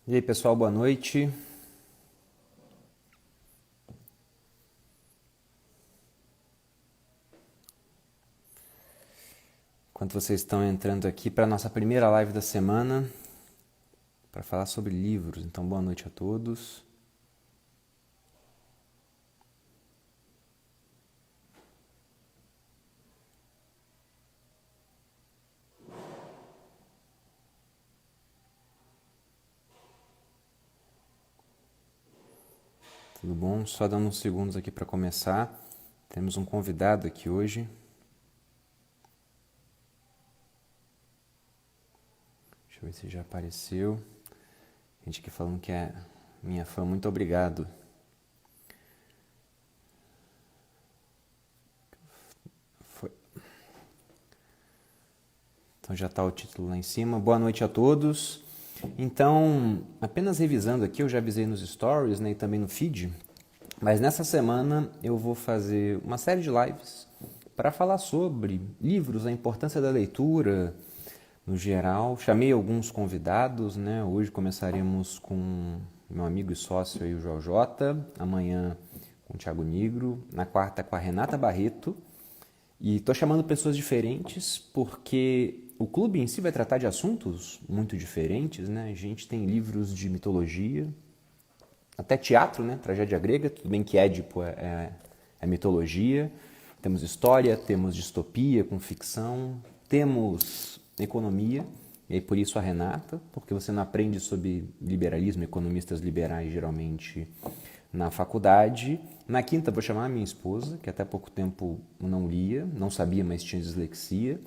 E aí, pessoal, boa noite. Enquanto vocês estão entrando aqui para a nossa primeira live da semana, para falar sobre livros. Então, boa noite a todos. Tudo bom? Só dando uns segundos aqui para começar. Temos um convidado aqui hoje. Deixa eu ver se já apareceu. Gente aqui falando que é minha fã, muito obrigado. Foi. Então já está o título lá em cima. Boa noite a todos. Então, apenas revisando aqui, eu já avisei nos stories, né, e também no feed, mas nessa semana eu vou fazer uma série de lives para falar sobre livros, a importância da leitura no geral. Chamei alguns convidados, né? Hoje começaremos com meu amigo e sócio aí, o Joel J, amanhã com o Thiago Nigro, na quarta com a Renata Barreto. E estou chamando pessoas diferentes porque o clube em si vai tratar de assuntos muito diferentes, né? A gente tem livros de mitologia, até teatro, né? Tragédia grega, tudo bem que Édipo é mitologia. Temos história, temos distopia com ficção, temos economia, e aí por isso a Renata, porque você não aprende sobre liberalismo, economistas liberais geralmente na faculdade. Na quinta vou chamar a minha esposa, que até pouco tempo não lia, não sabia, mas tinha dislexia.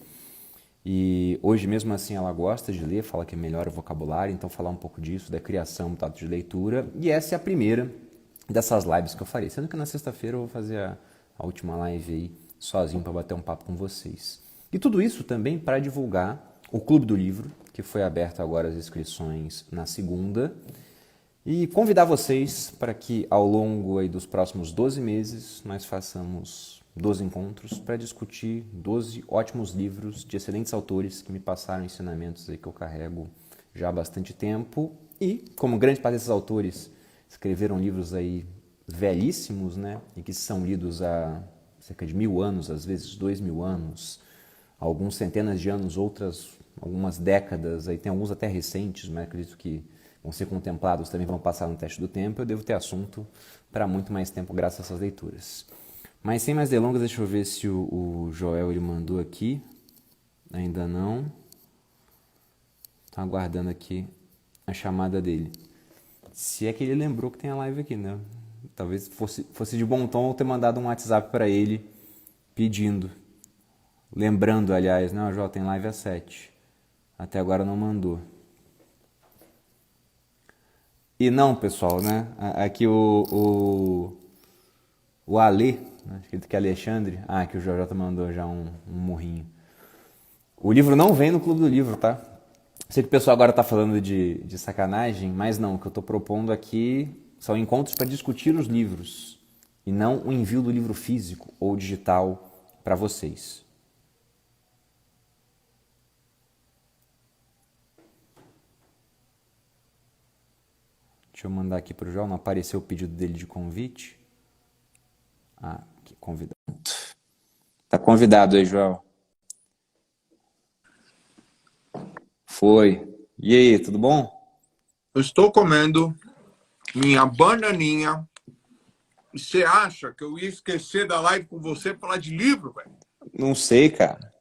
E hoje mesmo assim ela gosta de ler, fala que é melhor o vocabulário, então falar um pouco disso, da criação do tato de leitura. E essa é a primeira dessas lives que eu farei, sendo que na sexta-feira eu vou fazer a última live aí sozinho para bater um papo com vocês. E tudo isso também para divulgar o Clube do Livro, que foi aberto agora as inscrições na segunda, e convidar vocês para que ao longo aí dos próximos 12 meses nós façamos 12 encontros para discutir 12 ótimos livros de excelentes autores que me passaram ensinamentos aí que eu carrego já há bastante tempo. E, como grande parte desses autores escreveram livros aí velhíssimos, né, e que são lidos há cerca de 1000 anos, às vezes 2000 anos, alguns centenas de anos, outras algumas décadas, aí tem alguns até recentes, mas acredito que vão ser contemplados, também vão passar no teste do tempo. Eu devo ter assunto para muito mais tempo graças a essas leituras. Mas sem mais delongas, deixa eu ver se o Joel ele mandou aqui. Ainda não. Estou aguardando aqui a chamada dele. Se é que ele lembrou que tem a live aqui, né? Talvez fosse de bom tom eu ter mandado um WhatsApp para ele pedindo. Lembrando, aliás, né? O Joel tem live às 7. Até agora não mandou. E não, pessoal, né? Aqui o Ale, né? Escrito que é Alexandre. Ah, que o JJ mandou já um murrinho. O livro não vem no Clube do Livro, tá? Sei que o pessoal agora tá falando de sacanagem, mas não. O que eu tô propondo aqui são encontros para discutir os livros e não o envio do livro físico ou digital para vocês. Deixa eu mandar aqui pro João, não apareceu o pedido dele de convite. Ah, que convidado. Tá convidado aí, João. Foi. E aí, tudo bom? Eu estou comendo minha bananinha. Você acha que eu ia esquecer da live com você pra falar de livro, velho? Não sei, cara.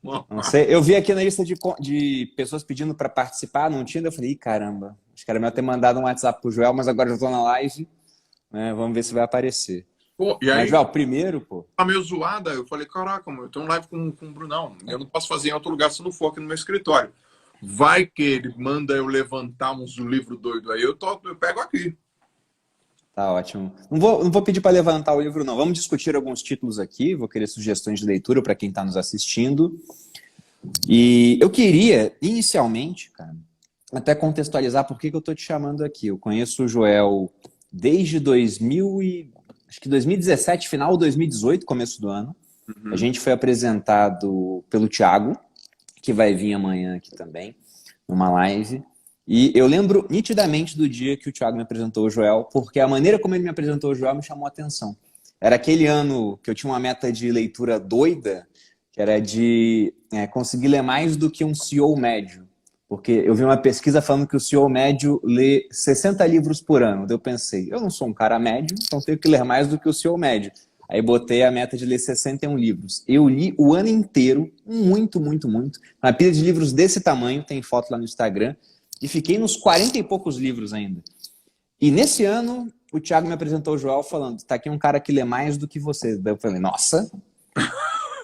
Não sei. Eu vi aqui na lista de pessoas pedindo para participar, não tinha. Eu falei, ih, caramba. Acho que era melhor ter mandado um WhatsApp pro Joel, mas agora já tô na live. Né? Vamos ver se vai aparecer. Pô, e Mas, aí, Joel, primeiro, pô. tá meio zoada. Eu falei, caraca, mano, eu tenho um live com o Brunão. Eu não posso fazer em outro lugar se não for aqui no meu escritório. Vai que ele manda eu levantar uns livros doidos aí, eu pego aqui. Tá ótimo. Não vou pedir para levantar o livro, não. Vamos discutir alguns títulos aqui. Vou querer sugestões de leitura para quem está nos assistindo. E eu queria, inicialmente, cara, até contextualizar por que eu estou te chamando aqui. Eu conheço o Joel desde acho que 2017, final de 2018, começo do ano. A gente foi apresentado pelo Thiago, que vai vir amanhã aqui também, numa live. E eu lembro nitidamente do dia que o Thiago me apresentou o Joel, porque a maneira como ele me apresentou o Joel me chamou a atenção. Era aquele ano que eu tinha uma meta de leitura doida, que era de conseguir ler mais do que um CEO médio. Porque eu vi uma pesquisa falando que o CEO médio lê 60 livros por ano. Daí eu pensei, eu não sou um cara médio, então tenho que ler mais do que o CEO médio. Aí botei a meta de ler 61 livros. Eu li o ano inteiro, muito, muito, muito. Uma pilha de livros desse tamanho, tem foto lá no Instagram. E fiquei nos 40 e poucos livros ainda. E nesse ano, o Thiago me apresentou o Joel falando, tá aqui um cara que lê mais do que você. Daí eu falei, nossa,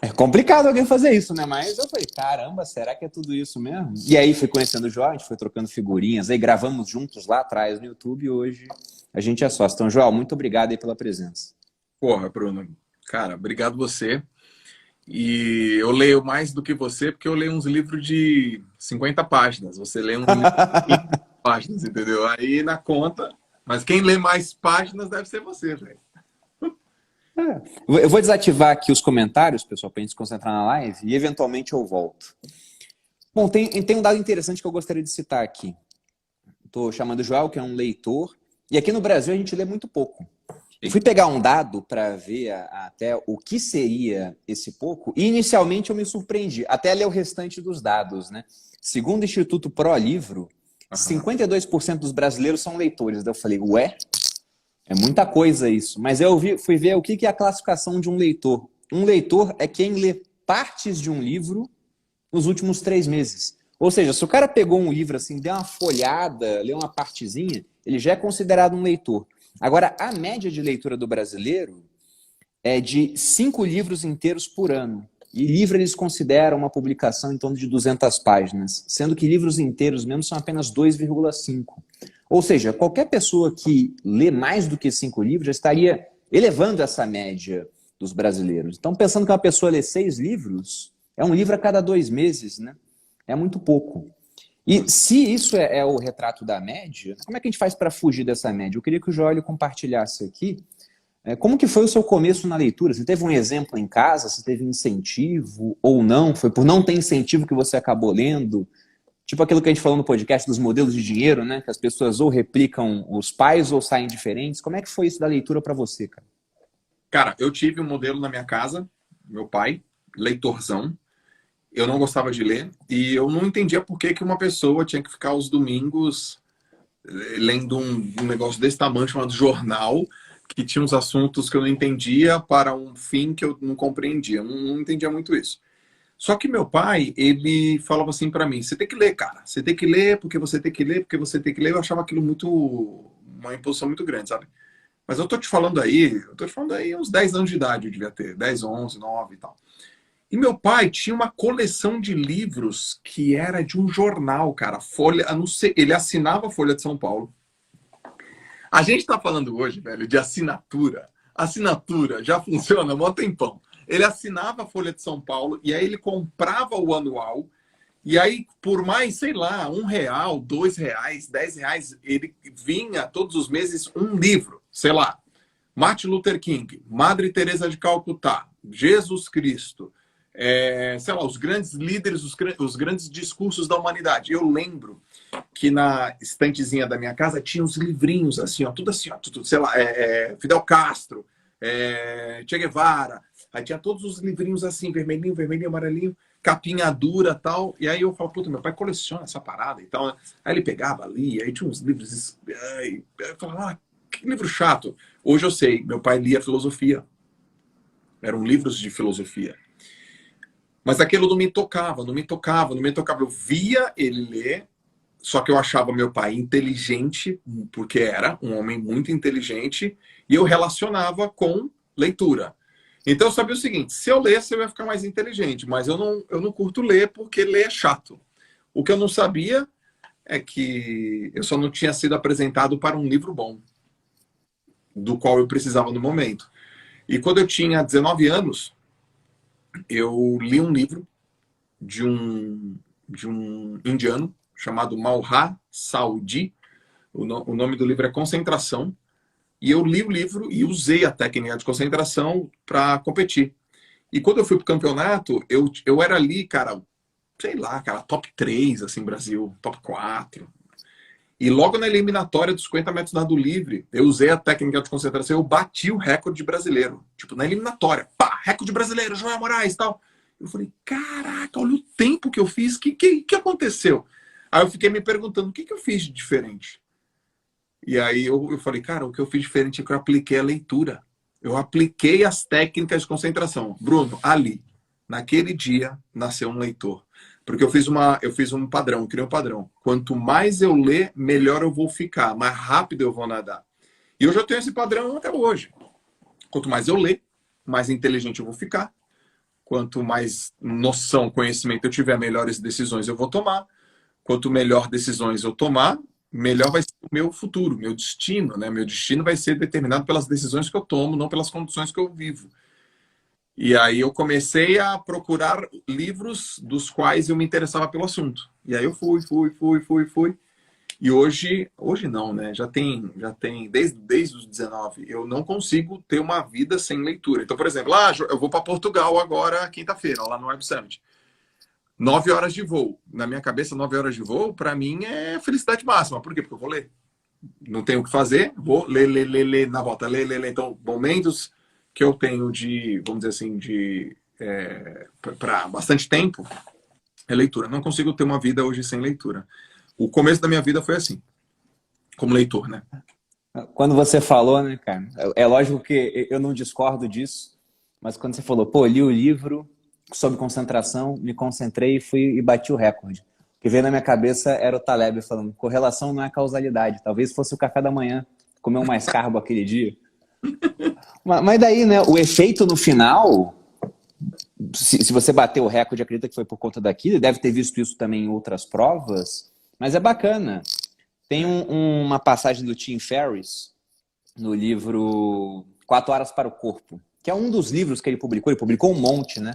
é complicado alguém fazer isso, né? Mas eu falei, caramba, será que é tudo isso mesmo? E aí fui conhecendo o Joel, a gente foi trocando figurinhas, aí gravamos juntos lá atrás no YouTube e hoje a gente é sócio. Então, Joel, muito obrigado aí pela presença. Porra, Bruno. Cara, obrigado você. E eu leio mais do que você, porque eu leio uns livros de 50 páginas. Você lê uns livros de 50 páginas, entendeu? Aí na conta. Mas quem lê mais páginas deve ser você, velho. Eu vou desativar aqui os comentários, pessoal, para a gente se concentrar na live e eventualmente eu volto. Bom, tem um dado interessante que eu gostaria de citar aqui. Estou chamando o Joel, que é um leitor, e aqui no Brasil a gente lê muito pouco. Eu fui pegar um dado para ver até o que seria esse pouco, e inicialmente eu me surpreendi, até ler o restante dos dados, né? Segundo o Instituto ProLivro, 52% dos brasileiros são leitores. Daí eu falei, ué? É muita coisa isso. Mas eu fui ver o que é a classificação de um leitor. Um leitor é quem lê partes de um livro nos últimos 3 meses. Ou seja, se o cara pegou um livro assim, deu uma folhada, leu uma partezinha, ele já é considerado um leitor. Agora, a média de leitura do brasileiro é de 5 livros inteiros por ano. E livro eles consideram uma publicação em torno de 200 páginas, sendo que livros inteiros mesmo são apenas 2,5. Ou seja, qualquer pessoa que lê mais do que 5 livros já estaria elevando essa média dos brasileiros. Então, pensando que uma pessoa lê 6 livros, é um livro a cada 2 meses, né? É muito pouco. E se isso é o retrato da média, como é que a gente faz para fugir dessa média? Eu queria que o Joel compartilhasse aqui como que foi o seu começo na leitura. Você teve um exemplo em casa? Você teve incentivo ou não? Foi por não ter incentivo que você acabou lendo? Tipo aquilo que a gente falou no podcast dos modelos de dinheiro, né? Que as pessoas ou replicam os pais ou saem diferentes. Como é que foi isso da leitura para você, cara? Cara, eu tive um modelo na minha casa, meu pai, leitorzão. Eu não gostava de ler e eu não entendia por que uma pessoa tinha que ficar os domingos lendo um negócio desse tamanho chamado jornal, que tinha uns assuntos que eu não entendia para um fim que eu não compreendia. Eu não entendia muito isso. Só que meu pai, ele falava assim para mim, você tem que ler, cara. Você tem que ler porque você tem que ler, porque você tem que ler. Eu achava aquilo uma imposição muito grande, sabe? Mas eu tô te falando aí uns 10 anos de idade eu devia ter. 10, 11, 9 e tal. E meu pai tinha uma coleção de livros que era de um jornal, cara. Folha, não sei, ele assinava a Folha de São Paulo. A gente tá falando hoje, velho, de assinatura. Assinatura já funciona há mó tempão. Ele assinava a Folha de São Paulo e aí ele comprava o anual. E aí, por mais, sei lá, R$1, R$2, R$10, ele vinha todos os meses um livro. Sei lá, Martin Luther King, Madre Teresa de Calcutá, Jesus Cristo, sei lá, os grandes líderes, os grandes discursos da humanidade. Eu lembro que na estantezinha da minha casa tinha uns livrinhos assim, ó, tudo assim, ó, tudo, sei lá, Fidel Castro, Che Guevara. Aí tinha todos os livrinhos assim, vermelhinho, vermelhinho, amarelinho, capinha dura e tal. E aí eu falo, puta, meu pai coleciona essa parada e tal. Aí ele pegava ali, aí tinha uns livros. Aí eu falava, que livro chato. Hoje eu sei, meu pai lia filosofia. Eram livros de filosofia. Mas aquilo não me tocava, não me tocava, não me tocava. Eu via ele ler, só que eu achava meu pai inteligente, porque era um homem muito inteligente, e eu relacionava com leitura. Então eu sabia o seguinte, se eu lesse eu ia ficar mais inteligente, mas eu não curto ler porque ler é chato. O que eu não sabia é que eu só não tinha sido apresentado para um livro bom, do qual eu precisava no momento. E quando eu tinha 19 anos, eu li um livro de um indiano chamado Malhar Saudi. O nome do livro é Concentração. E eu li o livro e usei a técnica de concentração para competir. E quando eu fui pro campeonato, eu era ali, cara, sei lá, cara, top 3, assim, Brasil, top 4. E logo na eliminatória dos 50 metros nado livre, eu usei a técnica de concentração, eu bati o recorde brasileiro. Tipo, na eliminatória, pá, recorde brasileiro, João Moraes e tal. Eu falei, caraca, olha o tempo que eu fiz, que aconteceu? Aí eu fiquei me perguntando, o que eu fiz de diferente? E aí eu falei, cara, o que eu fiz diferente é que eu apliquei a leitura. Eu apliquei as técnicas de concentração. Bruno, ali, naquele dia, nasceu um leitor. Porque eu fiz um padrão, eu criei um padrão. Quanto mais eu ler, melhor eu vou ficar, mais rápido eu vou nadar. E eu já tenho esse padrão até hoje. Quanto mais eu ler, mais inteligente eu vou ficar. Quanto mais noção, conhecimento eu tiver, melhores decisões eu vou tomar. Quanto melhor decisões eu tomar, melhor vai ser o meu futuro, meu destino, né? Meu destino vai ser determinado pelas decisões que eu tomo, não pelas condições que eu vivo. E aí eu comecei a procurar livros dos quais eu me interessava pelo assunto. E aí eu fui. E hoje não, né? Já tem desde os 19, eu não consigo ter uma vida sem leitura. Então, por exemplo, eu vou para Portugal agora, quinta-feira, lá no Web Summit. 9 horas de voo. Na minha cabeça, 9 horas de voo, para mim é felicidade máxima. Por quê? Porque eu vou ler. Não tenho o que fazer, vou ler na volta, ler. Então, momentos que eu tenho de, vamos dizer assim, para bastante tempo, é leitura. Não consigo ter uma vida hoje sem leitura. O começo da minha vida foi assim, como leitor, né? Quando você falou, né, cara? É lógico que eu não discordo disso, mas quando você falou, pô, li o livro sob concentração, me concentrei e fui e bati o recorde. O que veio na minha cabeça era o Taleb falando, correlação não é causalidade. Talvez fosse o café da manhã, comeu mais carbo aquele dia. Mas daí, né, o efeito no final, se você bateu o recorde, acredita que foi por conta daquilo, deve ter visto isso também em outras provas, mas é bacana. Tem uma passagem do Tim Ferriss no livro 4 Horas para o Corpo, que é um dos livros que ele publicou um monte, né?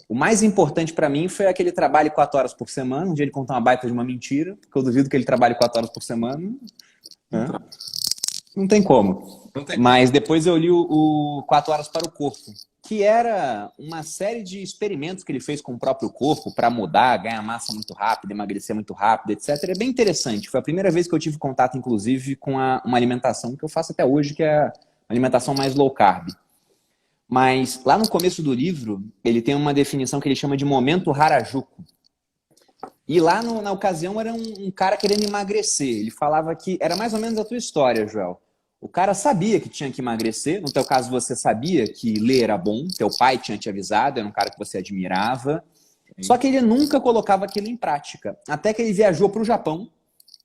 O mais importante para mim foi aquele trabalho 4 horas por semana, onde ele conta uma baita de uma mentira, porque eu duvido que ele trabalhe 4 horas por semana. Né? Não tem como. Não tem. Mas depois eu li o 4 Horas para o Corpo, que era uma série de experimentos que ele fez com o próprio corpo para mudar, ganhar massa muito rápido, emagrecer muito rápido, etc. É bem interessante. Foi a primeira vez que eu tive contato, inclusive, com uma alimentação que eu faço até hoje, que é a alimentação mais low carb. Mas lá no começo do livro, ele tem uma definição que ele chama de momento Harajuku. E lá na ocasião era um cara querendo emagrecer. Ele falava que era mais ou menos a tua história, Joel. O cara sabia que tinha que emagrecer. No teu caso, você sabia que ler era bom. Teu pai tinha te avisado, era um cara que você admirava. Só que ele nunca colocava aquilo em prática. Até que ele viajou para o Japão.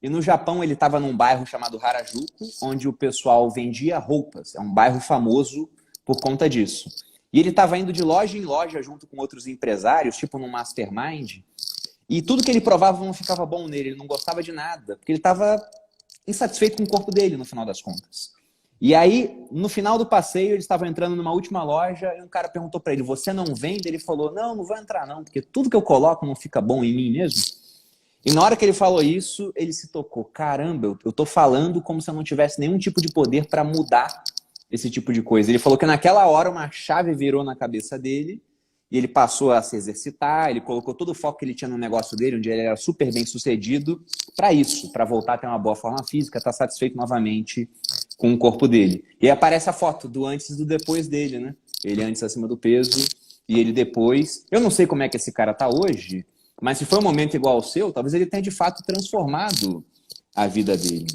E no Japão ele estava num bairro chamado Harajuku, onde o pessoal vendia roupas. É um bairro famoso por conta disso. E ele estava indo de loja em loja junto com outros empresários, tipo num mastermind. E tudo que ele provava não ficava bom nele, ele não gostava de nada, porque ele estava insatisfeito com o corpo dele, no final das contas. E aí, no final do passeio, ele estava entrando numa última loja e um cara perguntou para ele, você não vende? Ele falou, não vou entrar não, porque tudo que eu coloco não fica bom em mim mesmo. E na hora que ele falou isso, ele se tocou, caramba, eu tô falando como se eu não tivesse nenhum tipo de poder para mudar esse tipo de coisa. Ele falou que naquela hora uma chave virou na cabeça dele e ele passou a se exercitar, ele colocou todo o foco que ele tinha no negócio dele, onde ele era super bem sucedido, para isso, para voltar a ter uma boa forma física, estar satisfeito novamente com o corpo dele. E aí aparece a foto do antes e do depois dele, né? Ele antes acima do peso e ele depois. Eu não sei como é que esse cara tá hoje, mas se foi um momento igual ao seu, talvez ele tenha de fato transformado a vida dele.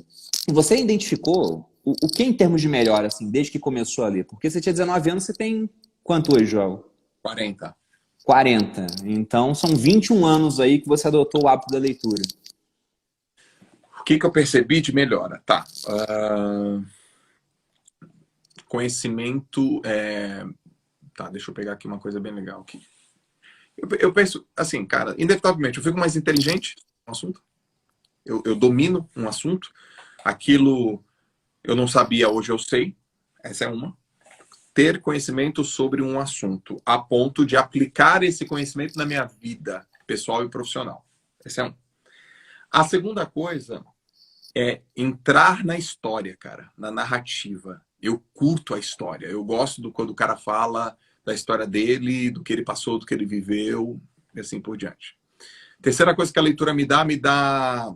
E você identificou o que em termos de melhor, assim, desde que começou a ler? Porque você tinha 19 anos, você tem quanto hoje, João? 40. 40. Então, são 21 anos aí que você adotou o hábito da leitura. O que eu percebi de melhora? Tá. Conhecimento... Tá, deixa eu pegar aqui uma coisa bem legal aqui. Eu penso, assim, cara, inevitavelmente, eu fico mais inteligente no assunto. Eu domino um assunto. Aquilo eu não sabia, hoje eu sei. Essa é uma. Ter conhecimento sobre um assunto, a ponto de aplicar esse conhecimento na minha vida pessoal e profissional. Esse é um. A segunda coisa é entrar na história, cara, na narrativa. Eu curto a história. Eu gosto quando o cara fala da história dele, do que ele passou, do que ele viveu, e assim por diante. Terceira coisa que a leitura me dá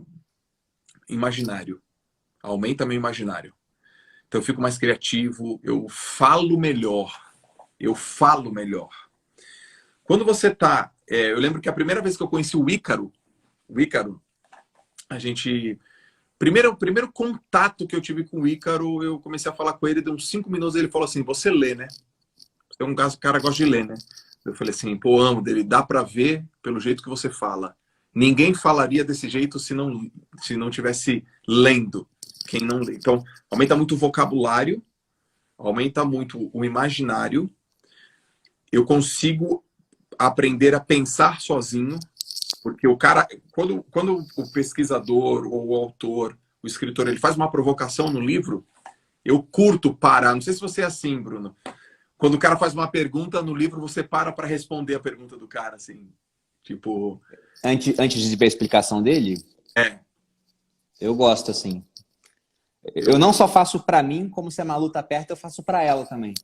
imaginário. Aumenta meu imaginário. Então eu fico mais criativo, eu falo melhor. Quando você tá... eu lembro que a primeira vez que eu conheci o Ícaro, a gente... O primeiro contato que eu tive com o Ícaro, eu comecei a falar com ele, deu uns 5 minutos, ele falou assim, você lê, né? Você é um cara que gosta de ler, né? Eu falei assim, pô, amo dele, dá pra ver pelo jeito que você fala. Ninguém falaria desse jeito se não tivesse lendo. Quem não lê. Então, aumenta muito o vocabulário, aumenta muito o imaginário. Eu consigo aprender a pensar sozinho, porque o cara, quando o pesquisador ou o autor, o escritor, ele faz uma provocação no livro, eu curto parar. Não sei se você é assim, Bruno. Quando o cara faz uma pergunta no livro, você para responder a pergunta do cara, assim. Tipo... Antes de ver a explicação dele? É. Eu gosto, assim. Eu não só faço pra mim, como se a Malu tá perto, eu faço pra ela também.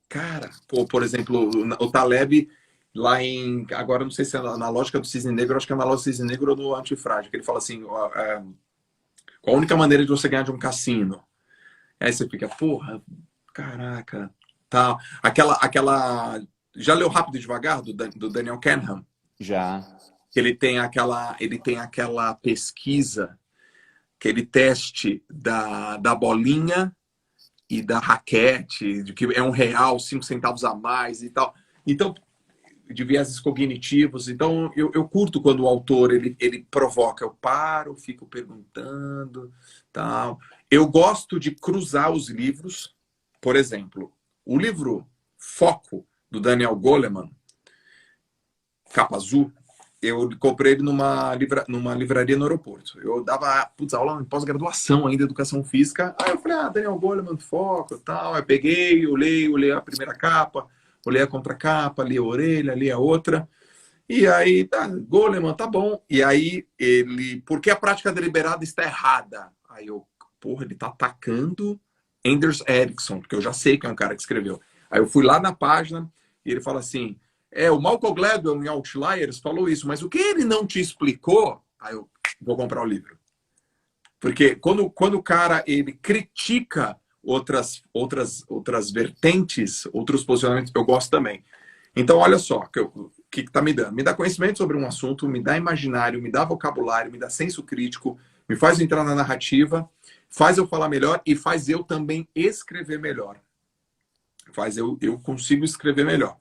Cara, por exemplo, o Taleb, lá em... Agora, não sei se é na lógica do Cisne Negro, acho que é na lógica do Cisne Negro ou do Antifrágil, que ele fala assim, qual a única maneira de você ganhar de um cassino? Aí você fica, porra, caraca... Tá. Aquela... Já leu Rápido e Devagar, do Daniel Kahneman? Já. Ele tem aquela pesquisa, aquele teste da bolinha e da raquete, de que é R$ 1, 5 centavos a mais e tal. Então, de viéses cognitivos. Então, eu curto quando o autor ele provoca. Eu paro, fico perguntando, tal. Eu gosto de cruzar os livros. Por exemplo, o livro Foco, do Daniel Goleman, capa azul, eu comprei ele numa livraria no aeroporto. Eu dava aula em pós-graduação ainda, educação física. Aí eu falei, Daniel Goleman, Foco, tal. Aí peguei, olhei a primeira capa, olhei a contracapa, li a orelha, li a outra. E aí, Goleman, tá bom. E aí, por que a prática deliberada está errada? Aí eu, porra, ele tá atacando Anders Ericsson, porque eu já sei que é um cara que escreveu. Aí eu fui lá na página e ele fala assim, o Malcolm Gladwell em Outliers falou isso, mas o que ele não te explicou, aí eu vou comprar o livro. Porque quando o cara ele critica outras vertentes, outros posicionamentos, eu gosto também. Então, olha só, o que está me dando? Me dá conhecimento sobre um assunto, me dá imaginário, me dá vocabulário, me dá senso crítico, me faz entrar na narrativa, faz eu falar melhor e faz eu também escrever melhor. Faz eu consigo escrever melhor.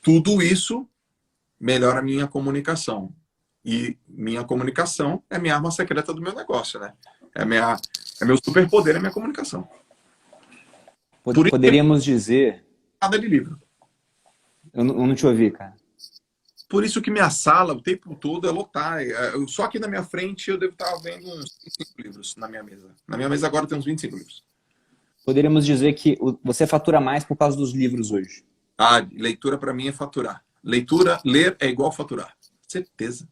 Tudo isso melhora a minha comunicação. E minha comunicação é minha arma secreta do meu negócio, né? É meu superpoder, é minha comunicação. Poderíamos dizer... Nada de livro. Eu não te ouvi, cara. Por isso que minha sala, o tempo todo, é lotar. Só aqui na minha frente eu devo estar vendo uns 25 livros na minha mesa. Na minha mesa agora tem uns 25 livros. Poderíamos dizer que você fatura mais por causa dos livros hoje. Leitura para mim é faturar. Ler é igual faturar. Certeza.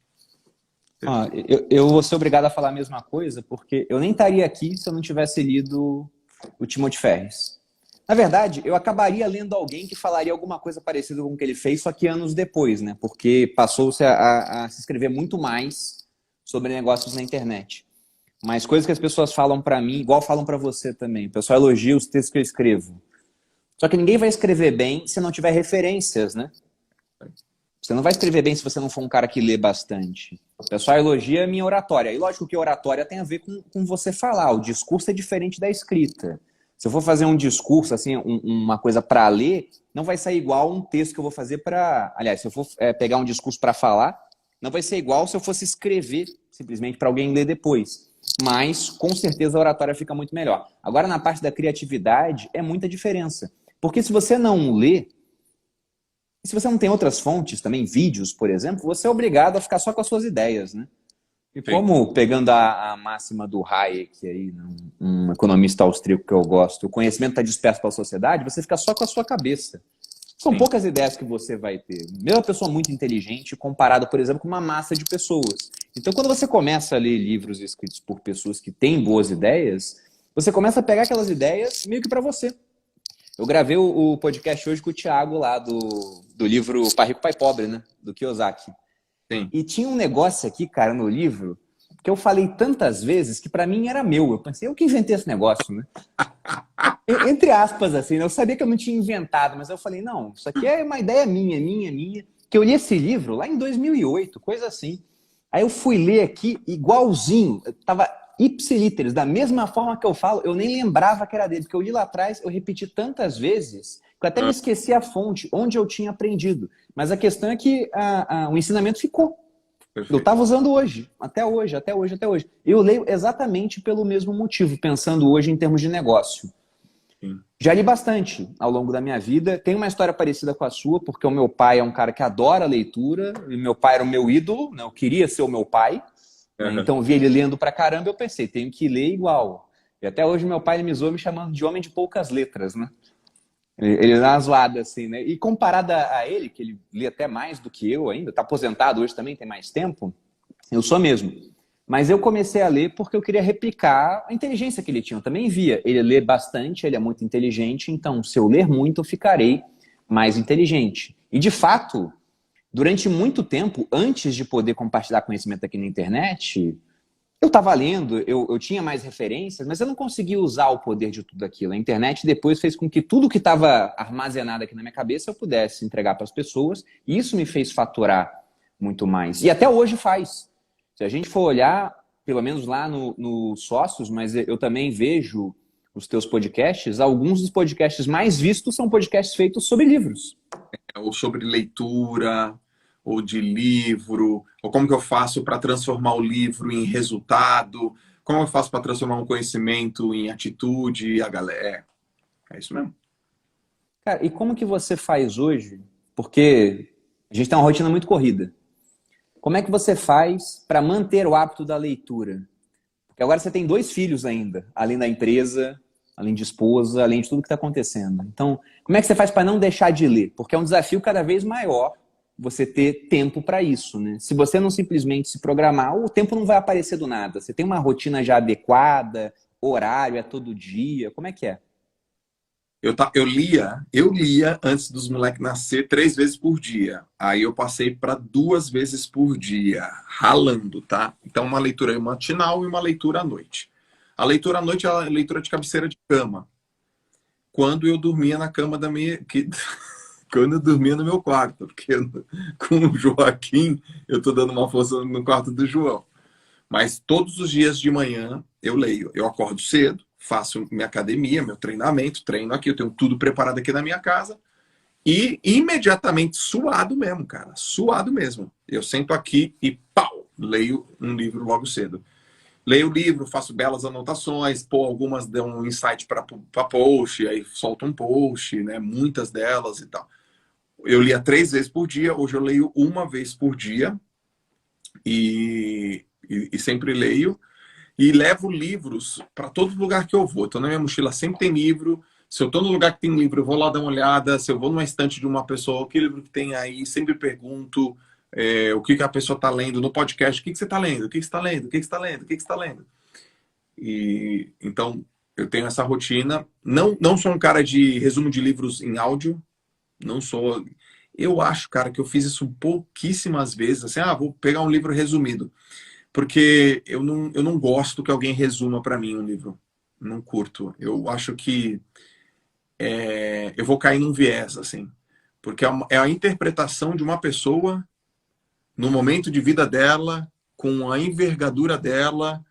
Eu vou ser obrigado a falar a mesma coisa, porque eu nem estaria aqui se eu não tivesse lido o Timothy Ferris. Na verdade, eu acabaria lendo alguém que falaria alguma coisa parecida com o que ele fez, só que anos depois, né? Porque passou-se a se escrever muito mais sobre negócios na internet. Mas coisas que as pessoas falam pra mim, igual falam pra você também. O pessoal elogia os textos que eu escrevo. Só que ninguém vai escrever bem se não tiver referências, né? Você não vai escrever bem se você não for um cara que lê bastante. O pessoal elogia a minha oratória. E lógico que oratória tem a ver com você falar. O discurso é diferente da escrita. Se eu for fazer um discurso, assim, uma coisa para ler, não vai sair igual um texto que eu vou fazer para... Aliás, se eu for pegar um discurso para falar, não vai ser igual se eu fosse escrever simplesmente para alguém ler depois. Mas, com certeza, a oratória fica muito melhor. Agora, na parte da criatividade, é muita diferença. Porque se você não lê, se você não tem outras fontes também, vídeos, por exemplo, você é obrigado a ficar só com as suas ideias, né? E como, pegando a máxima do Hayek, aí, um economista austríaco que eu gosto, o conhecimento está disperso pela sociedade, você fica só com a sua cabeça. São poucas ideias que você vai ter. Mesmo uma pessoa muito inteligente comparada, por exemplo, com uma massa de pessoas. Então, quando você começa a ler livros escritos por pessoas que têm boas ideias, você começa a pegar aquelas ideias meio que para você. Eu gravei o podcast hoje com o Thiago lá do livro Pai Rico, Pai Pobre, né? Do Kiyosaki. Sim. E tinha um negócio aqui, cara, no livro, que eu falei tantas vezes que para mim era meu. Eu pensei, eu que inventei esse negócio, né? Entre aspas, assim, né? Eu sabia que eu não tinha inventado, mas eu falei, não, isso aqui é uma ideia minha. Que eu li esse livro lá em 2008, coisa assim. Aí eu fui ler aqui igualzinho, eu tava ipsilíteres, da mesma forma que eu falo, eu nem lembrava que era dele, porque eu li lá atrás, eu repeti tantas vezes, que eu até me esqueci a fonte, onde eu tinha aprendido. Mas a questão é que o ensinamento ficou. Perfeito. Eu estava usando hoje, até hoje. Eu leio exatamente pelo mesmo motivo, pensando hoje em termos de negócio. Sim. Já li bastante ao longo da minha vida. Tem uma história parecida com a sua, porque o meu pai é um cara que adora leitura, e meu pai era o meu ídolo, né? Eu queria ser o meu pai, né? Então eu vi ele lendo pra caramba, eu pensei, tenho que ler igual. E até hoje meu pai me zoou me chamando de homem de poucas letras, né? Ele dá uma zoada, assim, né? E comparado a ele, que ele lê até mais do que eu ainda, tá aposentado hoje também, tem mais tempo, eu sou mesmo. Mas eu comecei a ler porque eu queria replicar a inteligência que ele tinha. Eu também via. Ele lê bastante, ele é muito inteligente, então se eu ler muito, eu ficarei mais inteligente. E de fato, durante muito tempo, antes de poder compartilhar conhecimento aqui na internet, eu estava lendo, eu tinha mais referências, mas eu não conseguia usar o poder de tudo aquilo. A internet depois fez com que tudo que estava armazenado aqui na minha cabeça eu pudesse entregar para as pessoas, e isso me fez faturar muito mais. E até hoje faz. Se a gente for olhar, pelo menos lá no Sócios, mas eu também vejo os teus podcasts, alguns dos podcasts mais vistos são podcasts feitos sobre livros. Ou sobre leitura, ou de livro, ou como que eu faço para transformar o livro em resultado, como eu faço para transformar um conhecimento em atitude, a galera. É isso mesmo. Cara, e como que você faz hoje? Porque a gente tem uma rotina muito corrida. Como é que você faz para manter o hábito da leitura? Porque agora você tem 2 filhos ainda, além da empresa, além de esposa, além de tudo que está acontecendo. Então, como é que você faz para não deixar de ler? Porque é um desafio cada vez maior você ter tempo para isso, né? Se você não simplesmente se programar, o tempo não vai aparecer do nada. Você tem uma rotina já adequada, horário é todo dia, como é que é? Eu lia antes dos moleques nascer 3 vezes por dia. Aí eu passei para 2 vezes por dia, ralando, tá? Então uma leitura matinal e uma leitura à noite. A leitura à noite é a leitura de cabeceira de cama. Quando eu dormia na cama da minha... Quando eu dormia no meu quarto, porque com o Joaquim eu tô dando uma força no quarto do João. Mas todos os dias de manhã eu leio. Eu acordo cedo, faço minha academia, meu treinamento, treino aqui, eu tenho tudo preparado aqui na minha casa. E imediatamente, suado mesmo, cara, suado mesmo. Eu sento aqui e pau, leio um livro logo cedo. Leio o livro, faço belas anotações, algumas dão um insight para post, aí solto um post, né? Muitas delas e tal. Eu lia 3 vezes por dia, hoje eu leio 1 vez por dia e sempre leio. E levo livros para todo lugar que eu vou. Então, na minha mochila sempre tem livro. Se eu estou no lugar que tem livro, eu vou lá dar uma olhada. Se eu vou numa estante de uma pessoa, que livro que tem aí? Sempre pergunto o que a pessoa está lendo. No podcast, o que você está lendo? O que você está lendo? O que você está lendo? O que você está lendo? E então, eu tenho essa rotina. Não sou um cara de resumo de livros em áudio. Não sou... Eu acho, cara, que eu fiz isso pouquíssimas vezes. Assim, vou pegar um livro resumido. Porque eu não gosto que alguém resuma para mim um livro. Não curto. Eu acho que eu vou cair num viés, assim. Porque é a interpretação de uma pessoa no momento de vida dela, com a envergadura dela,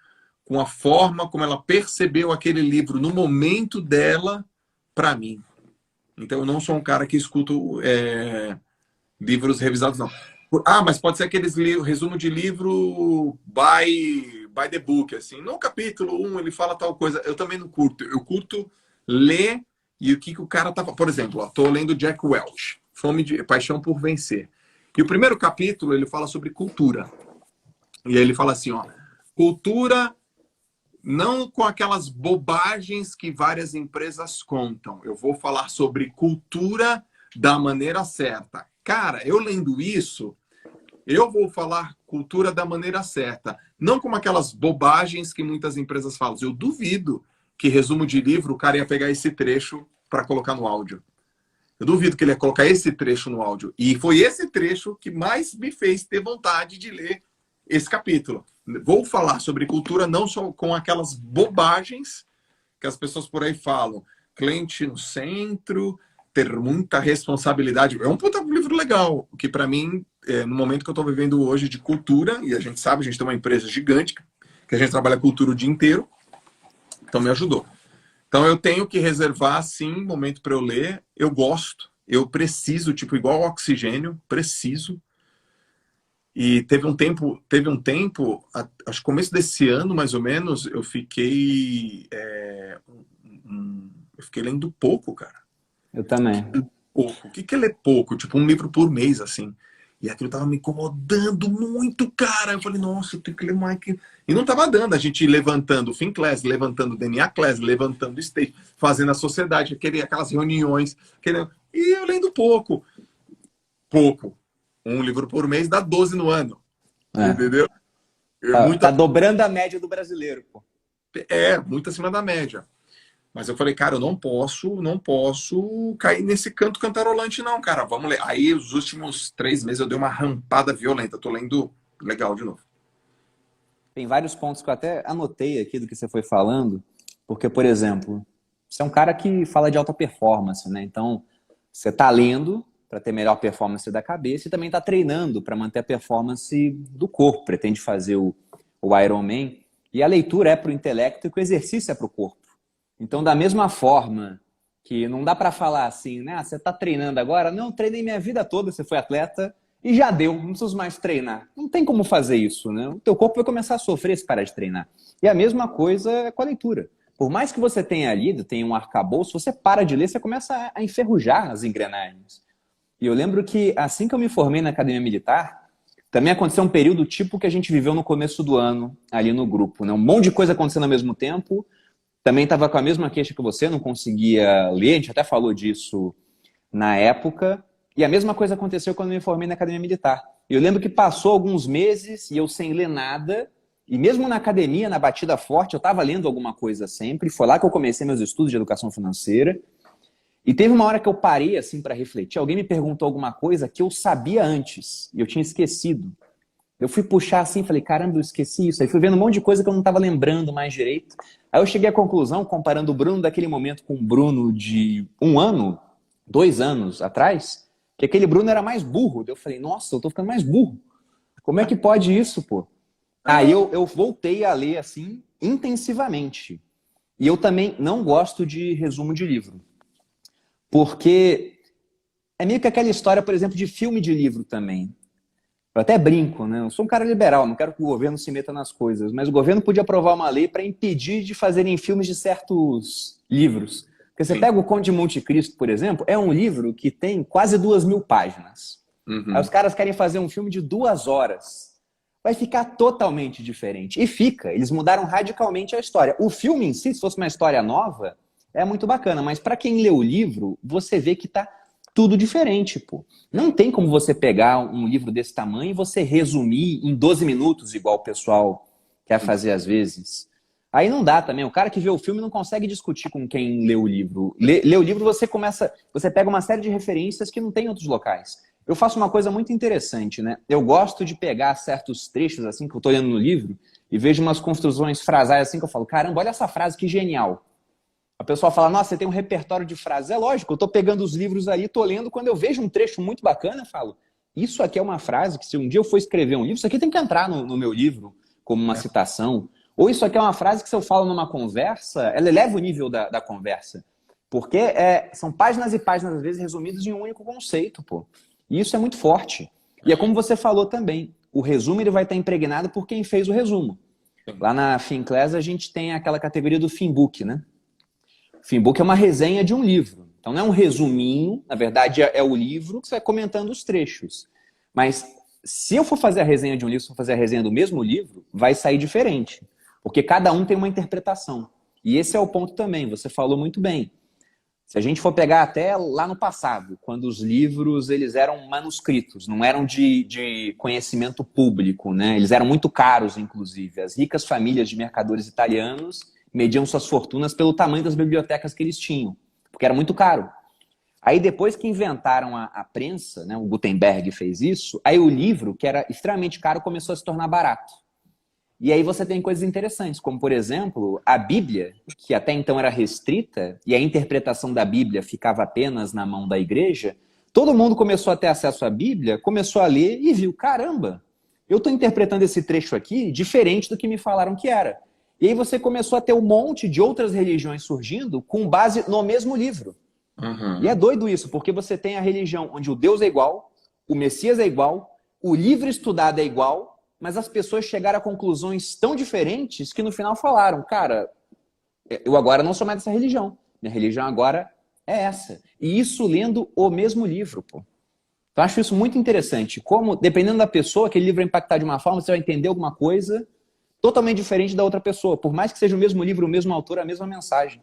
com a forma como ela percebeu aquele livro no momento dela, para mim. Então eu não sou um cara que escuto livros revisados, não. Mas pode ser aqueles resumo de livro by the book, assim. No capítulo 1 ele fala tal coisa. Eu também não curto. Eu curto ler e o que o cara tá... Por exemplo, tô lendo Jack Welch, Paixão por Vencer. E o primeiro capítulo ele fala sobre cultura. E aí ele fala assim, cultura não com aquelas bobagens que várias empresas contam. Eu vou falar sobre cultura da maneira certa. Cara, eu lendo isso, eu vou falar cultura da maneira certa. Não como aquelas bobagens que muitas empresas falam. Eu duvido que resumo de livro o cara ia pegar esse trecho para colocar no áudio. Eu duvido que ele ia colocar esse trecho no áudio. E foi esse trecho que mais me fez ter vontade de ler esse capítulo. Vou falar sobre cultura não só com aquelas bobagens que as pessoas por aí falam. Cliente no centro, ter muita responsabilidade. É um puta livro legal, que para mim, no momento que eu estou vivendo hoje de cultura, e a gente sabe, a gente tem uma empresa gigante, que a gente trabalha cultura o dia inteiro, então me ajudou. Então eu tenho que reservar, sim, momento para eu ler. Eu gosto, eu preciso, tipo, igual oxigênio, preciso. E teve um tempo, acho que começo desse ano, mais ou menos, eu fiquei lendo pouco, cara. Eu também. Pouco. O que é ler pouco? Tipo, um livro por mês, assim. E aquilo tava me incomodando muito, cara. Eu falei, nossa, eu tenho que ler mais. E não tava dando. A gente levantando o Fin Class, levantando o DNA Class, levantando o Stage, fazendo a sociedade, aquelas reuniões. E eu lendo pouco. Pouco. Um livro por mês dá 12 no ano. Entendeu? Tá dobrando a média do brasileiro, pô. Muito acima da média. Mas eu falei, cara, eu não posso cair nesse canto cantarolante, não, cara. Vamos ler. Aí, os últimos 3 meses, eu dei uma rampada violenta. Tô lendo legal de novo. Tem vários pontos que eu até anotei aqui do que você foi falando, porque, por exemplo, você é um cara que fala de alta performance, né? Então, você tá lendo para ter melhor performance da cabeça e também tá treinando para manter a performance do corpo. Pretende fazer o Ironman. E a leitura é para o intelecto e o exercício é para o corpo. Então, da mesma forma que não dá para falar assim, né? Você está treinando agora? Não, treinei minha vida toda, você foi atleta e já deu, não preciso mais treinar. Não tem como fazer isso, né? O teu corpo vai começar a sofrer se parar de treinar. E a mesma coisa é com a leitura. Por mais que você tenha lido, tenha um arcabouço, você para de ler, você começa a enferrujar as engrenagens. E eu lembro que assim que eu me formei na Academia Militar, também aconteceu um período tipo que a gente viveu no começo do ano, ali no grupo, né? Um monte de coisa acontecendo ao mesmo tempo. Também estava com a mesma queixa que você, não conseguia ler, a gente até falou disso na época. E a mesma coisa aconteceu quando eu me formei na Academia Militar. Eu lembro que passou alguns meses e eu sem ler nada, e mesmo na academia, na batida forte, eu estava lendo alguma coisa sempre. Foi lá que eu comecei meus estudos de educação financeira. E teve uma hora que eu parei assim para refletir. Alguém me perguntou alguma coisa que eu sabia antes, e eu tinha esquecido. Eu fui puxar assim e falei, caramba, eu esqueci isso. Aí fui vendo um monte de coisa que eu não estava lembrando mais direito. Aí eu cheguei à conclusão, comparando o Bruno daquele momento com o Bruno de 1 ano, 2 anos atrás, que aquele Bruno era mais burro. Eu falei, nossa, eu tô ficando mais burro. Como é que pode isso, pô? Aí eu voltei a ler assim, intensivamente. E eu também não gosto de resumo de livro. Porque é meio que aquela história, por exemplo, de filme de livro também. Eu até brinco, né? Eu sou um cara liberal, não quero que o governo se meta nas coisas, mas o governo podia aprovar uma lei para impedir de fazerem filmes de certos livros. Porque você pega o Conde de Monte Cristo, por exemplo, é um livro que tem quase 2.000 páginas. Aí os caras querem fazer um filme de 2 horas. Vai ficar totalmente diferente. E fica. Eles mudaram radicalmente a história. O filme em si, se fosse uma história nova, é muito bacana. Mas para quem lê o livro, você vê que tá tudo diferente, pô. Não tem como você pegar um livro desse tamanho e você resumir em 12 minutos, igual o pessoal quer fazer às vezes. Aí não dá também. O cara que vê o filme não consegue discutir com quem lê o livro. Lê o livro, você pega uma série de referências que não tem em outros locais. Eu faço uma coisa muito interessante, né? Eu gosto de pegar certos trechos assim que eu tô lendo no livro e vejo umas construções frasais assim que eu falo, caramba, olha essa frase que genial. A pessoa fala, nossa, você tem um repertório de frases. É lógico, eu tô pegando os livros ali, tô lendo, quando eu vejo um trecho muito bacana, eu falo, isso aqui é uma frase que se um dia eu for escrever um livro, isso aqui tem que entrar no meu livro como uma citação. Ou isso aqui é uma frase que se eu falo numa conversa, ela eleva o nível da conversa. Porque são páginas e páginas, às vezes, resumidas em um único conceito, pô. E isso é muito forte. E é como você falou também, o resumo ele vai estar impregnado por quem fez o resumo. Lá na Finclass a gente tem aquela categoria do Finbook, né? Finbook é uma resenha de um livro. Então não é um resuminho, na verdade é o livro que você vai comentando os trechos. Mas se eu for fazer a resenha de um livro, se eu for fazer a resenha do mesmo livro, vai sair diferente. Porque cada um tem uma interpretação. E esse é o ponto também, você falou muito bem. Se a gente for pegar até lá no passado, quando os livros eles eram manuscritos, não eram de conhecimento público, né? Eles eram muito caros, inclusive. As ricas famílias de mercadores italianos mediam suas fortunas pelo tamanho das bibliotecas que eles tinham, porque era muito caro. Aí depois que inventaram a prensa, né, o Gutenberg fez isso, aí o livro, que era extremamente caro, começou a se tornar barato. E aí você tem coisas interessantes, como, por exemplo, a Bíblia, que até então era restrita, e a interpretação da Bíblia ficava apenas na mão da igreja, todo mundo começou a ter acesso à Bíblia, começou a ler e viu, caramba, eu estou interpretando esse trecho aqui diferente do que me falaram que era. E aí você começou a ter um monte de outras religiões surgindo com base no mesmo livro. Uhum. E é doido isso, porque você tem a religião onde o Deus é igual, o Messias é igual, o livro estudado é igual, mas as pessoas chegaram a conclusões tão diferentes que no final falaram, cara, eu agora não sou mais dessa religião. Minha religião agora é essa. E isso lendo o mesmo livro, pô. Eu acho isso muito interessante. Como, dependendo da pessoa, aquele livro vai impactar de uma forma, você vai entender alguma coisa totalmente diferente da outra pessoa. Por mais que seja o mesmo livro, o mesmo autor, a mesma mensagem.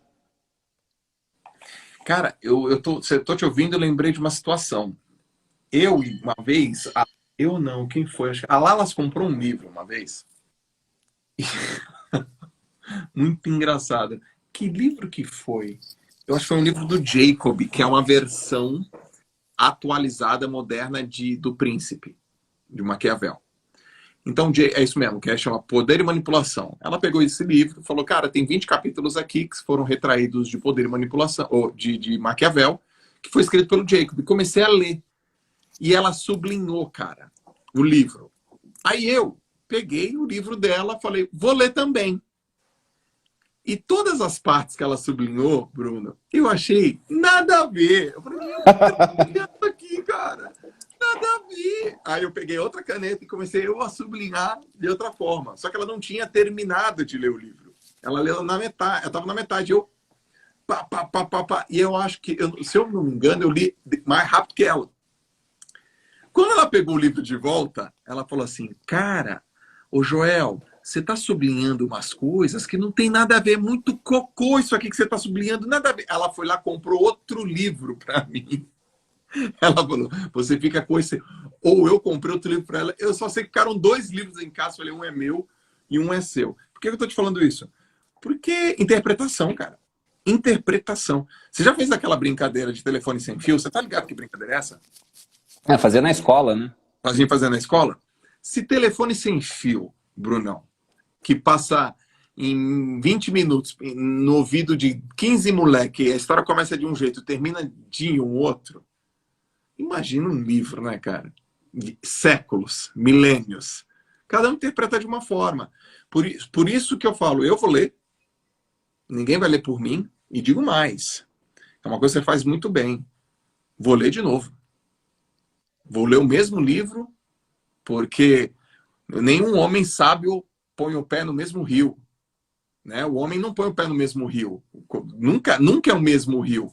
Cara, eu tô te ouvindo e lembrei de uma situação. Eu, uma vez, eu não, quem foi? A Lalas comprou um livro uma vez. Muito engraçado. Que livro que foi? Eu acho que foi um livro do Jacob, que é uma versão atualizada, moderna do Príncipe, de Maquiavel. Então, é isso mesmo, que chama Poder e Manipulação. Ela pegou esse livro e falou, cara, tem 20 capítulos aqui que foram retraídos de Poder e Manipulação, ou de Maquiavel, que foi escrito pelo Jacob. E comecei a ler. E ela sublinhou, cara, o livro. Aí eu peguei o livro dela, falei, vou ler também. E todas as partes que ela sublinhou, Bruno, eu achei nada a ver. Eu falei, meu Deus, aqui, cara, nada a ver. Aí eu peguei outra caneta e comecei a sublinhar de outra forma. Só que ela não tinha terminado de ler o livro. Ela leu na metade, eu estava na metade. Eu E eu acho que, se eu não me engano, eu li mais rápido que ela. Quando ela pegou o livro de volta, ela falou assim, cara, ô Joel, você está sublinhando umas coisas que não tem nada a ver, muito cocô isso aqui que você está sublinhando, nada a ver. Ela foi lá, comprou outro livro para mim. Ela falou, você fica com esse... Ou eu comprei outro livro para ela. Eu só sei que ficaram 2 livros em casa, falei, um é meu e um é seu. Por que eu estou te falando isso? Porque interpretação, cara. Interpretação. Você já fez aquela brincadeira de telefone sem fio? Você tá ligado que brincadeira é essa? É, fazer na escola, né? A gente fazer na escola? Se telefone sem fio, Brunão, que passa em 20 minutos no ouvido de 15 moleque, a história começa de um jeito, termina de um outro. Imagina um livro, né, cara? De séculos, milênios. Cada um interpreta de uma forma. Por isso que eu falo, eu vou ler, ninguém vai ler por mim, e digo mais. É uma coisa que você faz muito bem. Vou ler de novo. Vou ler o mesmo livro, porque nenhum homem sábio põe o pé no mesmo rio. Né? O homem não põe o pé no mesmo rio. Nunca é o mesmo rio.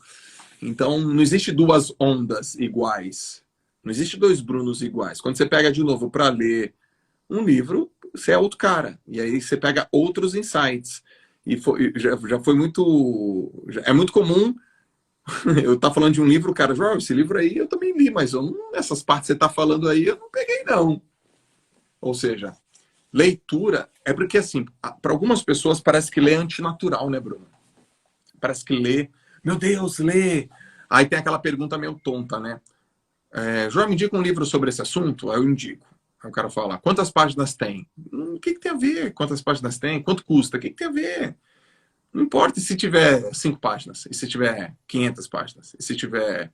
Então, não existe 2 ondas iguais. Não existe 2 Brunos iguais. Quando você pega de novo para ler um livro, você é outro cara. E aí você pega outros insights. E já foi muito... É muito comum eu estar falando de um livro, cara, João, esse livro aí eu também li, mas essas partes que você está falando aí eu não peguei, não. Ou seja, leitura é porque, assim, para algumas pessoas parece que ler é antinatural, né, Bruno? Parece que ler, meu Deus, lê. Aí tem aquela pergunta meio tonta, né? João, me indica um livro sobre esse assunto? Aí eu indico. Aí o cara fala, quantas páginas tem? O que tem a ver? Quantas páginas tem? Quanto custa? O que tem a ver? Não importa se tiver 5 páginas, e se tiver 500 páginas, e se tiver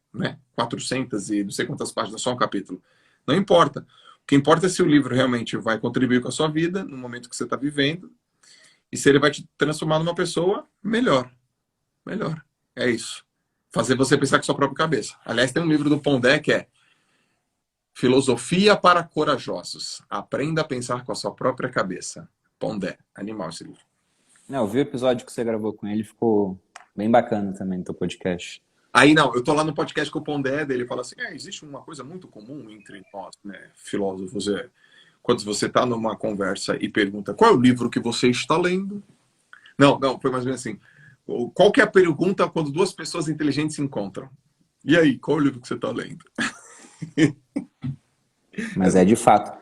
400 e não sei quantas páginas, só um capítulo. Não importa. O que importa é se o livro realmente vai contribuir com a sua vida, no momento que você está vivendo, e se ele vai te transformar numa pessoa melhor. Melhor. É isso. Fazer você pensar com a sua própria cabeça. Aliás, tem um livro do Pondé que é Filosofia para Corajosos. Aprenda a pensar com a sua própria cabeça. Pondé. Animal esse livro. Eu vi o episódio que você gravou com ele, ficou bem bacana também no teu podcast. Aí não, eu tô lá no podcast com o Pondé, ele fala assim, existe uma coisa muito comum entre nós, né, filósofos, quando você tá numa conversa e pergunta qual é o livro que você está lendo? Não, foi mais ou menos assim. Qual que é a pergunta quando 2 pessoas inteligentes se encontram? E aí, qual é o livro que você está lendo? Mas é de fato.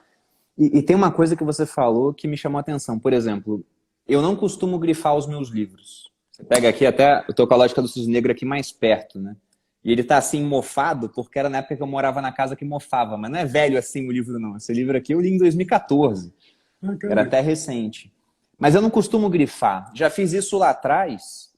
E tem uma coisa que você falou que me chamou a atenção. Por exemplo, eu não costumo grifar os meus livros. Você pega aqui até, eu tô com a Lógica do Cisne Negro aqui mais perto, né? E ele tá assim mofado, porque era na época que eu morava na casa que mofava. Mas não é velho assim o livro, não. Esse livro aqui eu li em 2014. Era até recente. Mas eu não costumo grifar. Já fiz isso lá atrás,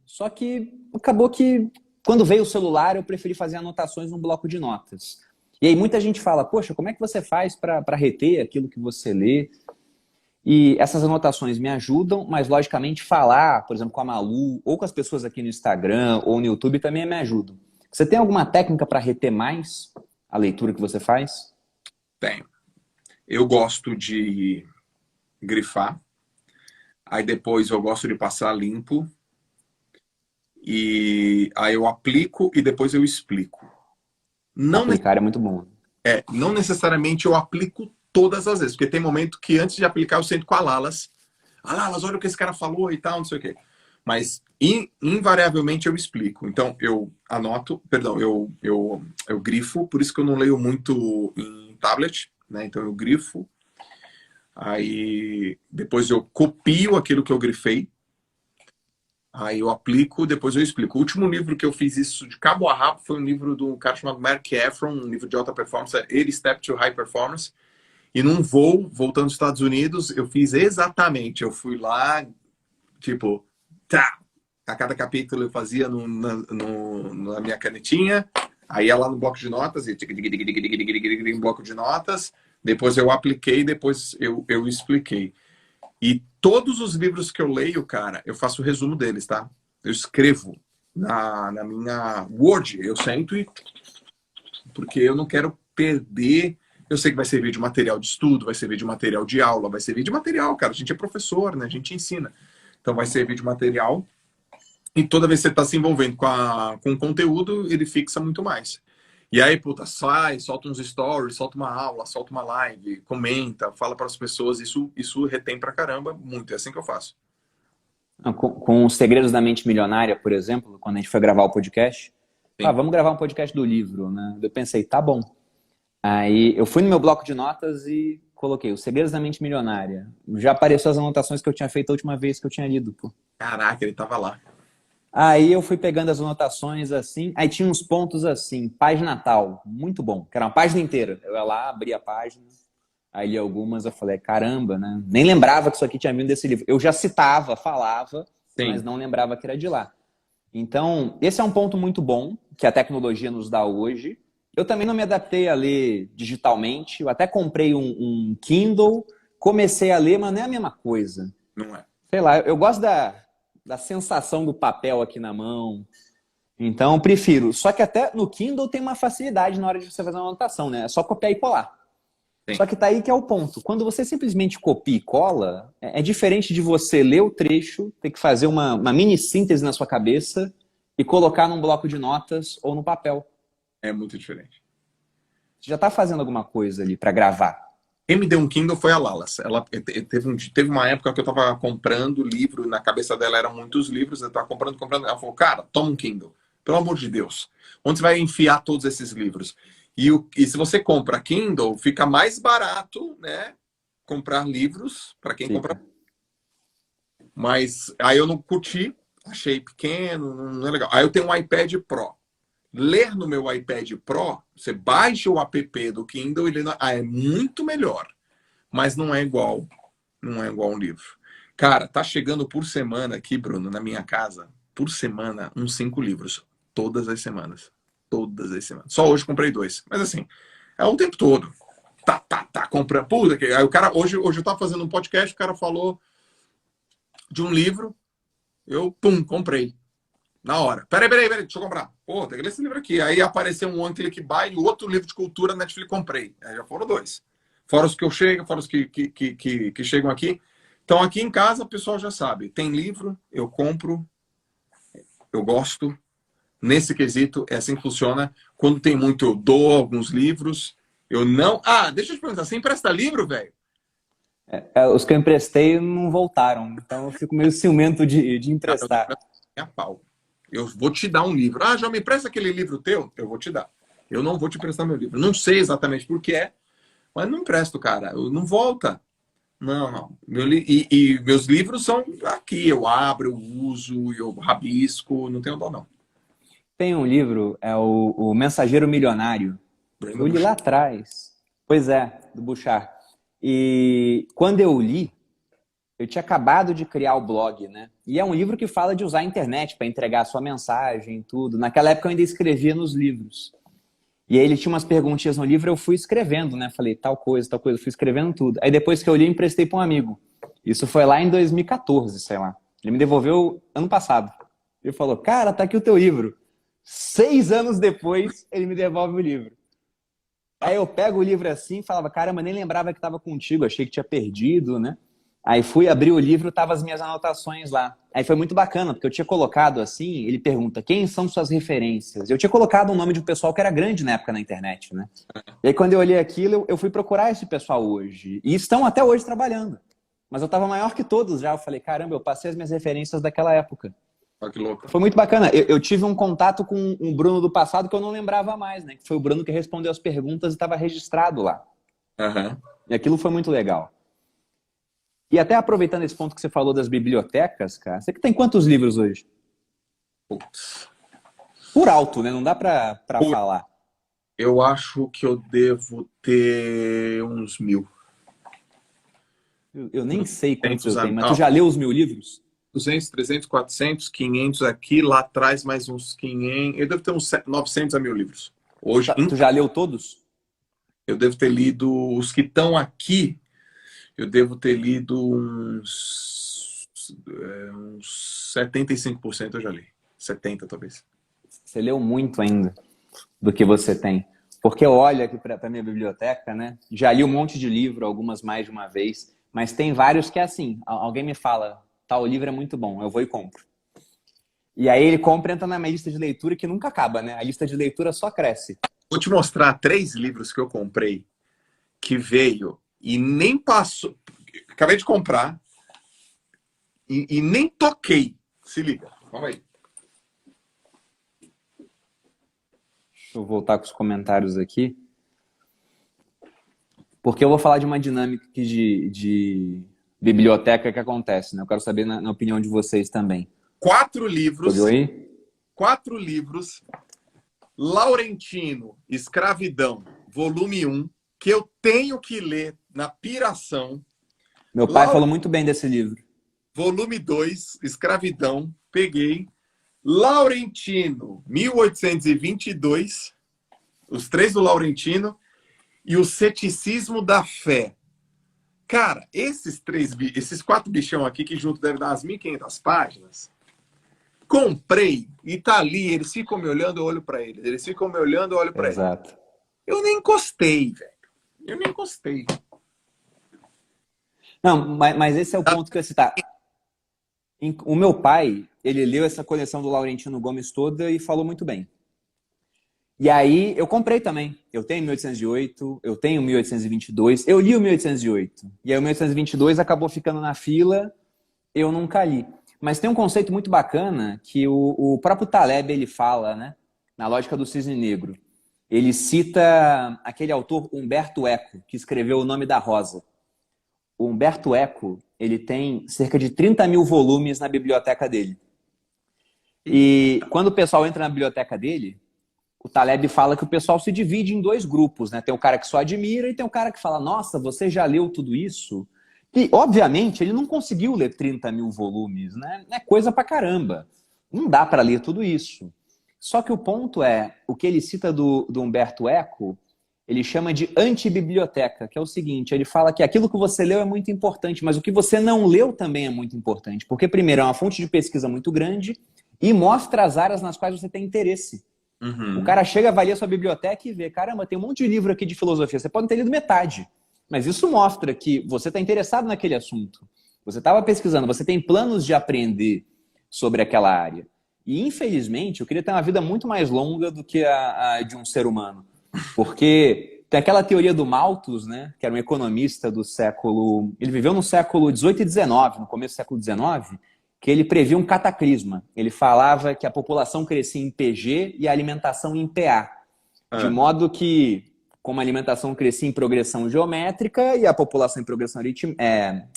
só que acabou que quando veio o celular eu preferi fazer anotações no bloco de notas. E aí muita gente fala, poxa, como é que você faz para reter aquilo que você lê? E essas anotações me ajudam, mas logicamente falar, por exemplo, com a Malu, ou com as pessoas aqui no Instagram ou no YouTube também me ajudam. Você tem alguma técnica para reter mais a leitura que você faz? Tenho. Eu gosto de grifar, aí depois eu gosto de passar limpo, e aí eu aplico e depois eu explico. Aplicar é muito bom. Não necessariamente eu aplico todas as vezes, porque tem momento que antes de aplicar eu sento com a Lalas. A Lalas, olha o que esse cara falou e tal, não sei o quê. Mas invariavelmente eu explico. Então eu anoto, perdão, eu grifo, por isso que eu não leio muito em tablet, né? Então eu grifo, aí depois eu copio aquilo que eu grifei, aí eu aplico, depois eu explico. O último livro que eu fiz isso de cabo a rabo foi um livro do cara chamado Mark Efron, um livro de alta performance, 80 Step to High Performance. E num voo, voltando dos Estados Unidos, eu fiz exatamente. Eu fui lá, tipo, tá. A cada capítulo eu fazia na minha canetinha, aí ia lá no bloco de notas, e um bloco de notas. Depois eu apliquei, depois eu expliquei. E todos os livros que eu leio, cara, eu faço o resumo deles, tá? Eu escrevo na minha Word, eu sento e... Porque eu não quero perder... Eu sei que vai servir de material de estudo, vai servir de material de aula, vai servir de material, cara. A gente é professor, né? A gente ensina. Então vai servir de material. E toda vez que você está se envolvendo com o conteúdo, ele fixa muito mais. E aí, puta, sai, solta uns stories, solta uma aula, solta uma live, comenta, fala para as pessoas. Isso retém pra caramba muito. É assim que eu faço. Com os Segredos da Mente Milionária, por exemplo, quando a gente foi gravar o podcast, vamos gravar um podcast do livro, né? Eu pensei, tá bom. Aí eu fui no meu bloco de notas e coloquei Os Segredos da Mente Milionária. Já apareceu as anotações que eu tinha feito a última vez que eu tinha lido, pô. Caraca, ele tava lá. Aí eu fui pegando as anotações assim, aí tinha uns pontos assim, página tal, muito bom, que era uma página inteira. Eu ia lá, abria a página, aí li algumas, eu falei, caramba, né? Nem lembrava que isso aqui tinha vindo desse livro. Eu já citava, falava, Sim. Mas não lembrava que era de lá. Então, esse é um ponto muito bom que a tecnologia nos dá hoje. Eu também não me adaptei a ler digitalmente, eu até comprei um Kindle, comecei a ler, mas não é a mesma coisa. Não é. Sei lá, eu gosto da sensação do papel aqui na mão. Então, eu prefiro. Só que até no Kindle tem uma facilidade na hora de você fazer uma anotação, né? É só copiar e colar. Sim. Só que tá aí que é o ponto. Quando você simplesmente copia e cola, é diferente de você ler o trecho, ter que fazer uma mini síntese na sua cabeça e colocar num bloco de notas ou no papel. É muito diferente. Você já tá fazendo alguma coisa ali para gravar. Quem me deu um Kindle foi a Lalas. Ela teve uma época que eu tava comprando livro, na cabeça dela eram muitos livros, eu tava comprando. Ela falou, cara, toma um Kindle. Pelo amor de Deus. Onde você vai enfiar todos esses livros? E se você compra Kindle, fica mais barato, né? Comprar livros, para quem compra. Mas aí eu não curti, achei pequeno, não é legal. Aí eu tenho um iPad Pro. Ler no meu iPad Pro, você baixa o app do Kindle, ele é muito melhor, mas não é igual um livro. Cara, tá chegando por semana aqui, Bruno, na minha casa, por semana, uns 5 livros, todas as semanas. Todas as semanas. Só hoje comprei 2, mas assim, é o tempo todo. Tá, comprando. Puta, aí o cara, hoje eu tava fazendo um podcast, o cara falou de um livro, eu, comprei. Na hora. Peraí, deixa eu comprar. Pô, tem que ler esse livro aqui. Aí apareceu um One Click Buy e outro livro de cultura na Netflix, comprei. Aí já foram 2. Fora os que eu chego, fora os que chegam aqui. Então aqui em casa o pessoal já sabe. Tem livro, eu compro, eu gosto. Nesse quesito, é assim que funciona. Quando tem muito, eu dou alguns livros. Eu não... Ah, deixa eu te perguntar, você empresta livro, velho? Os que eu emprestei não voltaram. Então eu fico meio ciumento de emprestar. É a pau. Eu vou te dar um livro. Ah, já me empresta aquele livro teu? Eu vou te dar. Eu não vou te emprestar meu livro. Não sei exatamente por que é, mas não empresto, cara. Não volta. Não. E meus livros são aqui. Eu abro, eu uso, eu rabisco. Não tenho dó, não. Tem um livro, é o Mensageiro Milionário. Eu li lá atrás. Pois é, do Bouchard. E quando eu li, eu tinha acabado de criar o blog, né? E é um livro que fala de usar a internet para entregar a sua mensagem, tudo. Naquela época eu ainda escrevia nos livros. E aí ele tinha umas perguntinhas no livro, eu fui escrevendo, né? Falei, tal coisa, fui escrevendo tudo. Aí depois que eu li, eu emprestei para um amigo. Isso foi lá em 2014, sei lá. Ele me devolveu ano passado. Ele falou, cara, tá aqui o teu livro. 6 anos depois, ele me devolve o livro. Aí eu pego o livro assim e falava, caramba, nem lembrava que estava contigo, achei que tinha perdido, né? Aí fui abrir o livro, tava as minhas anotações lá. Aí foi muito bacana, porque eu tinha colocado assim, ele pergunta, quem são suas referências? Eu tinha colocado o nome de um pessoal que era grande na época na internet, né? E aí quando eu olhei aquilo, eu fui procurar esse pessoal hoje. E estão até hoje trabalhando. Mas eu tava maior que todos já. Eu falei, caramba, eu passei as minhas referências daquela época. Olha que louco. Foi muito bacana. Eu tive um contato com um Bruno do passado que eu não lembrava mais, né? Que foi o Bruno que respondeu as perguntas e estava registrado lá. Uhum. E aquilo foi muito legal. E até aproveitando esse ponto que você falou das bibliotecas, cara, você que tem quantos livros hoje? Putz. Por alto, né? Não dá pra falar. Eu acho que eu devo ter uns 1000. Eu nem sei quantos eu tenho, mas não. tu já leu os 1000 livros? 200, 300, 400, 500 aqui, lá atrás mais uns 500. Eu devo ter uns 900 a 1000 livros. Hoje, Tu já leu todos? eu devo ter lido os que estão aqui. Eu devo ter lido uns 75% eu já li. 70 talvez. Você leu muito ainda do que você tem. Porque eu olho aqui para a minha biblioteca, né? Já li um monte de livro, algumas mais de uma vez, mas tem vários que é assim, alguém me fala, tal livro é muito bom, eu vou e compro. E aí ele compra e entra na minha lista de leitura que nunca acaba, né? A lista de leitura só cresce. Vou te mostrar 3 livros que eu comprei, que veio e nem passou. Acabei de comprar e nem toquei. Se liga. Vamos aí. Deixa eu voltar com os comentários aqui. Porque eu vou falar de uma dinâmica de biblioteca que acontece, né? Eu quero saber na opinião de vocês também. 4 livros. Pegou aí? 4 livros. Laurentino, Escravidão, volume 1, que eu tenho que ler na piração. Meu pai falou muito bem desse livro. Volume 2, Escravidão, peguei. Laurentino, 1822, os 3 do Laurentino, e o Ceticismo da Fé. Cara, esses 4 bichão aqui, que junto devem dar umas 1.500 páginas, comprei e tá ali, eles ficam me olhando, eu olho pra eles. Eles ficam me olhando, eu olho pra eles. Exato. Eu nem encostei, velho. Eu nem encostei. Não, mas esse é o ponto que eu ia citar. O meu pai, ele leu essa coleção do Laurentino Gomes toda e falou muito bem. E aí eu comprei também. Eu tenho 1808, eu tenho 1822, eu li o 1808. E aí o 1822 acabou ficando na fila, eu nunca li. Mas tem um conceito muito bacana que o próprio Taleb ele fala, né? Na lógica do cisne negro. Ele cita aquele autor Humberto Eco, que escreveu O Nome da Rosa. O Humberto Eco, ele tem cerca de 30 mil volumes na biblioteca dele. E quando o pessoal entra na biblioteca dele, o Taleb fala que o pessoal se divide em 2 grupos, né? Tem o cara que só admira e tem o cara que fala, nossa, você já leu tudo isso? E, obviamente, ele não conseguiu ler 30 mil volumes, né? É coisa pra caramba. Não dá para ler tudo isso. Só que o ponto é, o que ele cita do Humberto Eco, ele chama de antibiblioteca, que é o seguinte, ele fala que aquilo que você leu é muito importante, mas o que você não leu também é muito importante. Porque, primeiro, é uma fonte de pesquisa muito grande e mostra as áreas nas quais você tem interesse. Uhum. O cara chega, avalia sua biblioteca e vê, caramba, tem um monte de livro aqui de filosofia, você pode não ter lido metade. Mas isso mostra que você está interessado naquele assunto. Você estava pesquisando, você tem planos de aprender sobre aquela área. E, infelizmente, eu queria ter uma vida muito mais longa do que a de um ser humano. Porque tem aquela teoria do Malthus, né, que era um economista do século... Ele viveu no século XVIII e XIX, no começo do século XIX, que ele previa um cataclisma. Ele falava que a população crescia em PG e a alimentação em PA. De modo que, como a alimentação crescia em progressão geométrica e a população em progressão aritmética...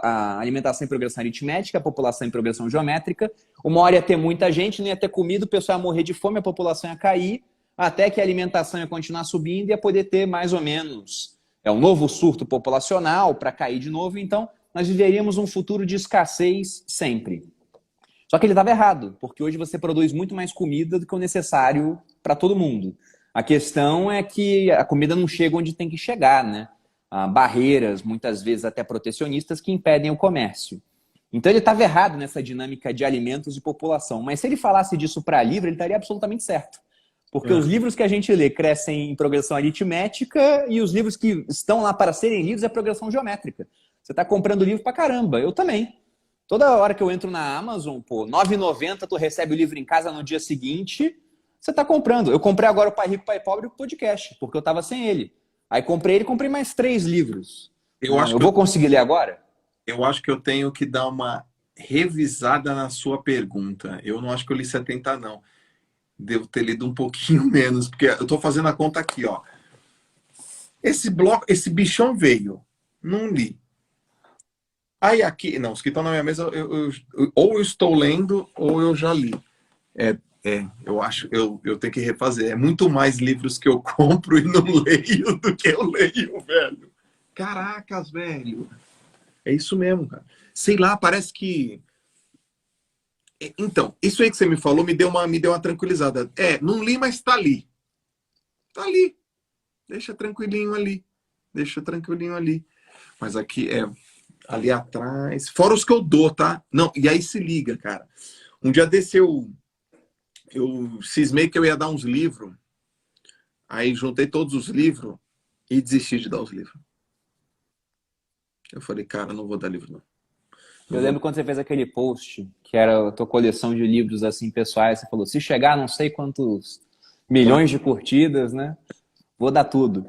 a alimentação em progressão aritmética, a população em progressão geométrica, uma hora ia ter muita gente, não ia ter comida, o pessoal ia morrer de fome, a população ia cair, até que a alimentação ia continuar subindo e ia poder ter mais ou menos é um novo surto populacional para cair de novo, então nós viveríamos um futuro de escassez sempre. Só que ele estava errado, porque hoje você produz muito mais comida do que o necessário para todo mundo. A questão é que a comida não chega onde tem que chegar, né? Há barreiras, muitas vezes até protecionistas, que impedem o comércio. Então ele estava errado nessa dinâmica de alimentos e população. Mas se ele falasse disso para livro, ele estaria absolutamente certo. Porque os livros que a gente lê crescem em progressão aritmética e os livros que estão lá para serem lidos é progressão geométrica. Você está comprando livro para caramba. Eu também. Toda hora que eu entro na Amazon, pô, R$ 9,90 tu recebe o livro em casa no dia seguinte, você está comprando. Eu comprei agora o Pai Rico, Pai Pobre, o podcast, porque eu estava sem ele. Aí comprei ele, comprei mais 3 livros. Eu vou conseguir ler agora? Eu acho que eu tenho que dar uma revisada na sua pergunta. Eu não acho que eu li 70, não. Devo ter lido um pouquinho menos, porque eu estou fazendo a conta aqui, ó. Esse bichão veio. Não li. Aí aqui, não, os que estão na minha mesa, ou eu estou lendo, ou eu já li. Eu acho, eu tenho que refazer. É muito mais livros que eu compro e não leio do que eu leio, velho. Caracas, velho. É isso mesmo, cara. Sei lá, parece que... Então, isso aí que você me falou me deu uma tranquilizada. Não li, mas tá ali. Tá ali. Deixa tranquilinho ali. Deixa tranquilinho ali. Mas aqui ali atrás. Fora os que eu dou, tá? Não, e aí se liga, cara. Um dia desse eu cismei que eu ia dar uns livros. Aí juntei todos os livros e desisti de dar os livros. Eu falei, cara, não vou dar livro, não. Eu lembro quando você fez aquele post, que era a tua coleção de livros assim pessoais, você falou, se chegar a não sei quantos milhões de curtidas, né? Vou dar tudo.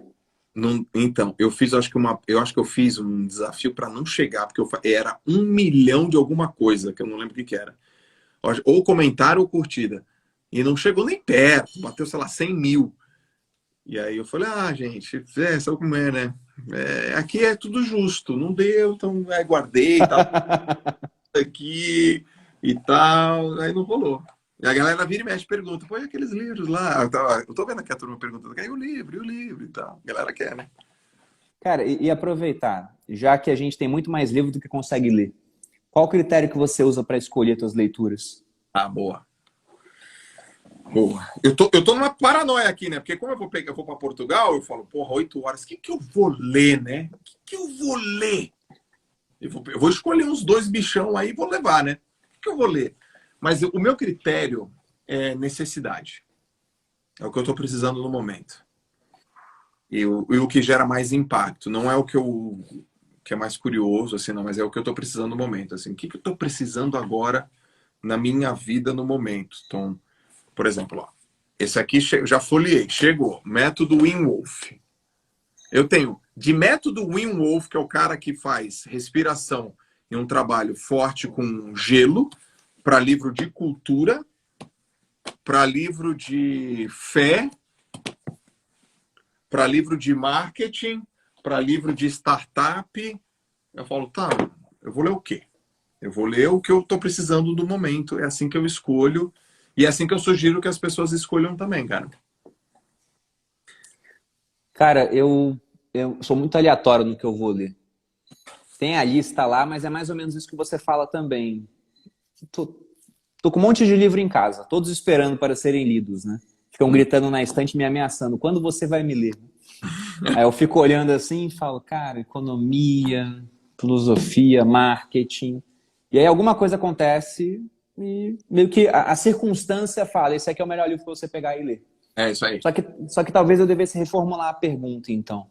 Não, então, eu acho que eu fiz um desafio para não chegar, porque era 1 milhão de alguma coisa, que eu não lembro o que era. Ou comentário ou curtida. E não chegou nem perto, bateu, sei lá, 100 mil. E aí eu falei, gente, sabe como é, né? Aqui é tudo justo, não deu, então guardei e tal, aqui e tal, aí não rolou. E a galera vira e mexe, pergunta, pô, e aqueles livros lá? Eu tô vendo aqui a turma perguntando, e o livro e tal. A galera quer, né? Cara, e aproveitar, já que a gente tem muito mais livro do que consegue ler, qual o critério que você usa para escolher suas leituras? Boa. Boa. Eu tô numa paranoia aqui, né? Porque como eu vou para Portugal, eu falo, porra, 8 horas, o que eu vou ler, né? O que eu vou ler? Eu vou escolher uns 2 bichão aí e vou levar, né? O que eu vou ler? Mas o meu critério é necessidade. É o que eu tô precisando no momento. E o que gera mais impacto. Não é o que é mais curioso, assim, não, mas é o que eu tô precisando no momento. Assim, o que eu tô precisando agora na minha vida no momento? Então, por exemplo, ó, esse aqui já folheei, chegou, método Wim Hof. Eu tenho de método Wim Hof, que é o cara que faz respiração em um trabalho forte com gelo, para livro de cultura, para livro de fé, para livro de marketing, para livro de startup. Eu falo, tá, eu vou ler o quê? Eu vou ler o que eu estou precisando do momento. É assim que eu escolho. E é assim que eu sugiro que as pessoas escolham também, cara. Cara, eu sou muito aleatório no que eu vou ler. Tem a lista lá, mas é mais ou menos isso que você fala também. Tô com um monte de livro em casa, todos esperando para serem lidos, né? Ficam gritando na estante, me ameaçando. Quando você vai me ler? Aí eu fico olhando assim e falo, cara, economia, filosofia, marketing. E aí alguma coisa acontece... E meio que a circunstância fala, esse aqui é o melhor livro para você pegar e ler. É isso aí. Só que talvez eu devesse reformular a pergunta, então.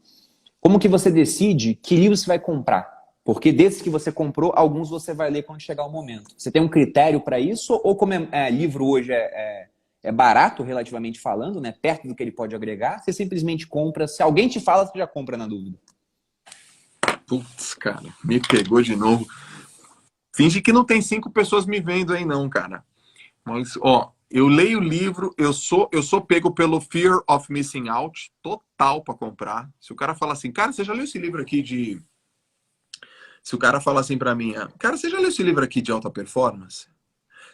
Como que você decide que livro você vai comprar? Porque desses que você comprou, alguns você vai ler quando chegar o momento. Você tem um critério para isso? Ou como livro hoje é barato, relativamente falando, né? Perto do que ele pode agregar, você simplesmente compra. Se alguém te fala, você já compra na dúvida. Putz, cara, me pegou de novo. Finge que não tem 5 pessoas me vendo aí não, cara. Mas, ó, eu leio o livro, eu sou pego pelo fear of missing out, total para comprar. Se o cara fala assim, cara, você já leu esse livro aqui de... Se o cara fala assim para mim, cara, você já leu esse livro aqui de alta performance?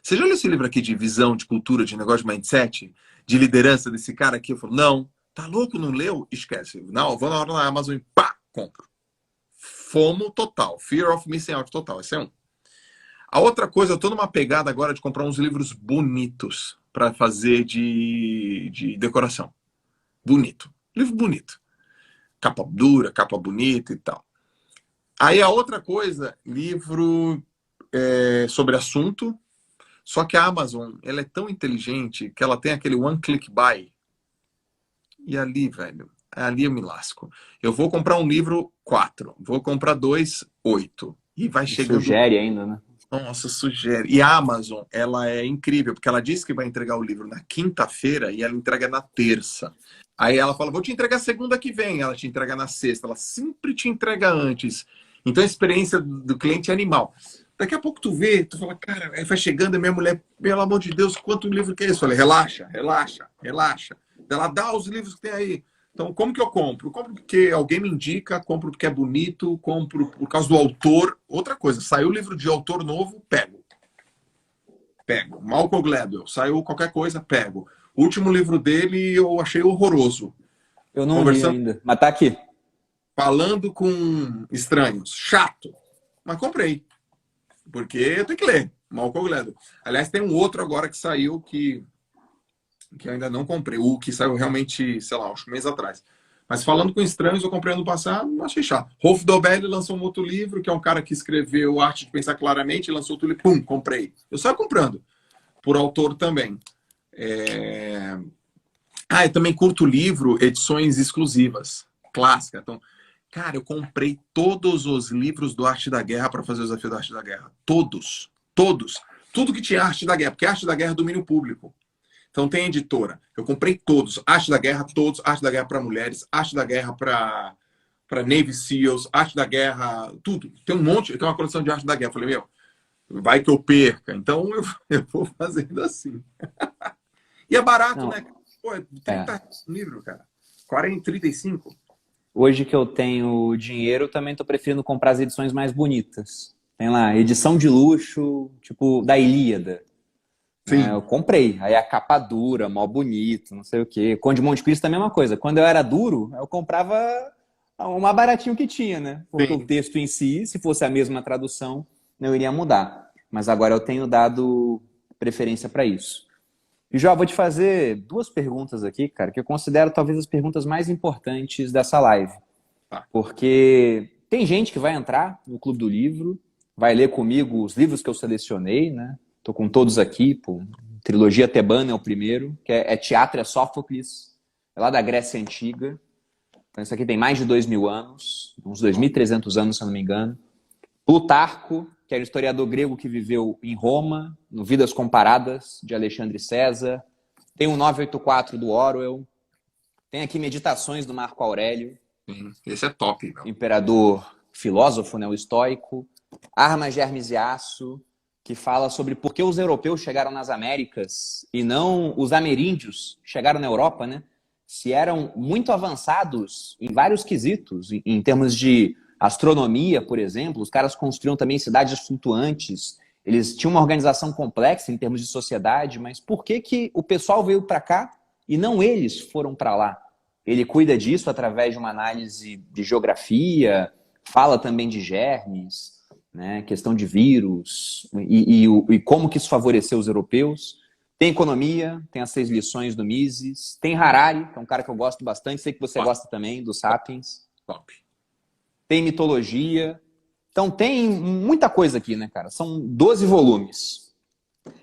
Você já leu esse livro aqui de visão, de cultura, de negócio de mindset? De liderança desse cara aqui? Eu falo, não. Tá louco, não leu? Esquece. Não, vou na hora na Amazon e pá, compro. FOMO total, Fear of Missing Out total, esse é um. A outra coisa, eu tô numa pegada agora de comprar uns livros bonitos para fazer de decoração. Bonito. Livro bonito. Capa dura, capa bonita e tal. Aí a outra coisa, livro sobre assunto, só que a Amazon, ela é tão inteligente que ela tem aquele one click buy. E ali, velho, ali eu me lasco. Eu vou comprar um livro 4, vou comprar 2, 8. E vai chegando... Sugere ainda, né? Nossa, sugere. E a Amazon, ela é incrível, porque ela disse que vai entregar o livro na quinta-feira e ela entrega na terça. Aí ela fala, vou te entregar segunda que vem, ela te entrega na sexta. Ela sempre te entrega antes. Então a experiência do cliente é animal. Daqui a pouco tu vê, tu fala, cara, aí vai chegando a minha mulher, pelo amor de Deus, quanto livro que é esse? Eu falei, relaxa, relaxa, relaxa. Ela dá os livros que tem aí. Então, como que eu compro? Eu compro porque alguém me indica, compro porque é bonito, compro por causa do autor. Outra coisa, saiu o livro de autor novo, pego. Pego. Malcolm Gladwell, saiu qualquer coisa, pego. O último livro dele eu achei horroroso. Eu não li ainda, mas tá aqui. Falando com estranhos. Chato. Mas comprei. Porque eu tenho que ler. Malcolm Gladwell. Aliás, tem um outro agora que saiu que eu ainda não comprei. O que saiu realmente, sei lá, acho um mês atrás. Mas falando com estranhos, eu comprei ano passado, não achei chato. Rolf Dobelli lançou um outro livro, que é um cara que escreveu Arte de Pensar Claramente, lançou outro livro, pum, comprei. Eu saio comprando. Por autor também. Eu também curto livro, edições exclusivas, clássica. Então, cara, eu comprei todos os livros do Arte da Guerra para fazer o desafio da Arte da Guerra. Todos. Todos. Tudo que tinha Arte da Guerra, porque a Arte da Guerra é domínio público. Então tem editora. Eu comprei todos. Arte da Guerra, todos. Arte da Guerra para mulheres. Arte da Guerra para Navy SEALs. Arte da Guerra, tudo. Tem um monte. Tem uma coleção de Arte da Guerra. Eu falei, meu, vai que eu perca. Então eu vou fazendo assim. E é barato, não, né? Pô, 30 livro, cara. 40, 35. Hoje que eu tenho dinheiro, também tô preferindo comprar as edições mais bonitas. Tem lá, edição de luxo, tipo, da Ilíada. Eu comprei. Aí a capa dura, mó bonito, não sei o quê. Conde de Monte Cristo também é a mesma coisa. Quando eu era duro, eu comprava o mais baratinho que tinha, né? Porque o texto em si, se fosse a mesma tradução, não iria mudar. Mas agora eu tenho dado preferência para isso. E, Jó, vou te fazer 2 perguntas aqui, cara, que eu considero talvez as perguntas mais importantes dessa live. Porque tem gente que vai entrar no Clube do Livro, vai ler comigo os livros que eu selecionei, né? Tô com todos aqui, pô. Trilogia Tebana é o primeiro, que é Teatro Sófocles, é lá da Grécia Antiga. Então isso aqui tem mais de 2.000 anos, uns 2.300 anos, se eu não me engano. Plutarco, que era o historiador grego que viveu em Roma, no Vidas Comparadas, de Alexandre César. Tem o 984 do Orwell. Tem aqui Meditações do Marco Aurélio. Esse é top. Meu. Imperador filósofo, né, o estoico. Armas de Hermes e Aço, que fala sobre por que os europeus chegaram nas Américas e não os ameríndios chegaram na Europa, né? Se eram muito avançados em vários quesitos, em termos de astronomia, por exemplo, os caras construíam também cidades flutuantes, eles tinham uma organização complexa em termos de sociedade, mas por que o pessoal veio para cá e não eles foram para lá? Ele cuida disso através de uma análise de geografia, fala também de germes, né, questão de vírus e como que isso favoreceu os europeus. Tem economia, tem as 6 lições do Mises, tem Harari, que é um cara que eu gosto bastante, sei que você gosta também, do Sapiens. Top. Tem mitologia. Então tem muita coisa aqui, né, cara? São 12 volumes.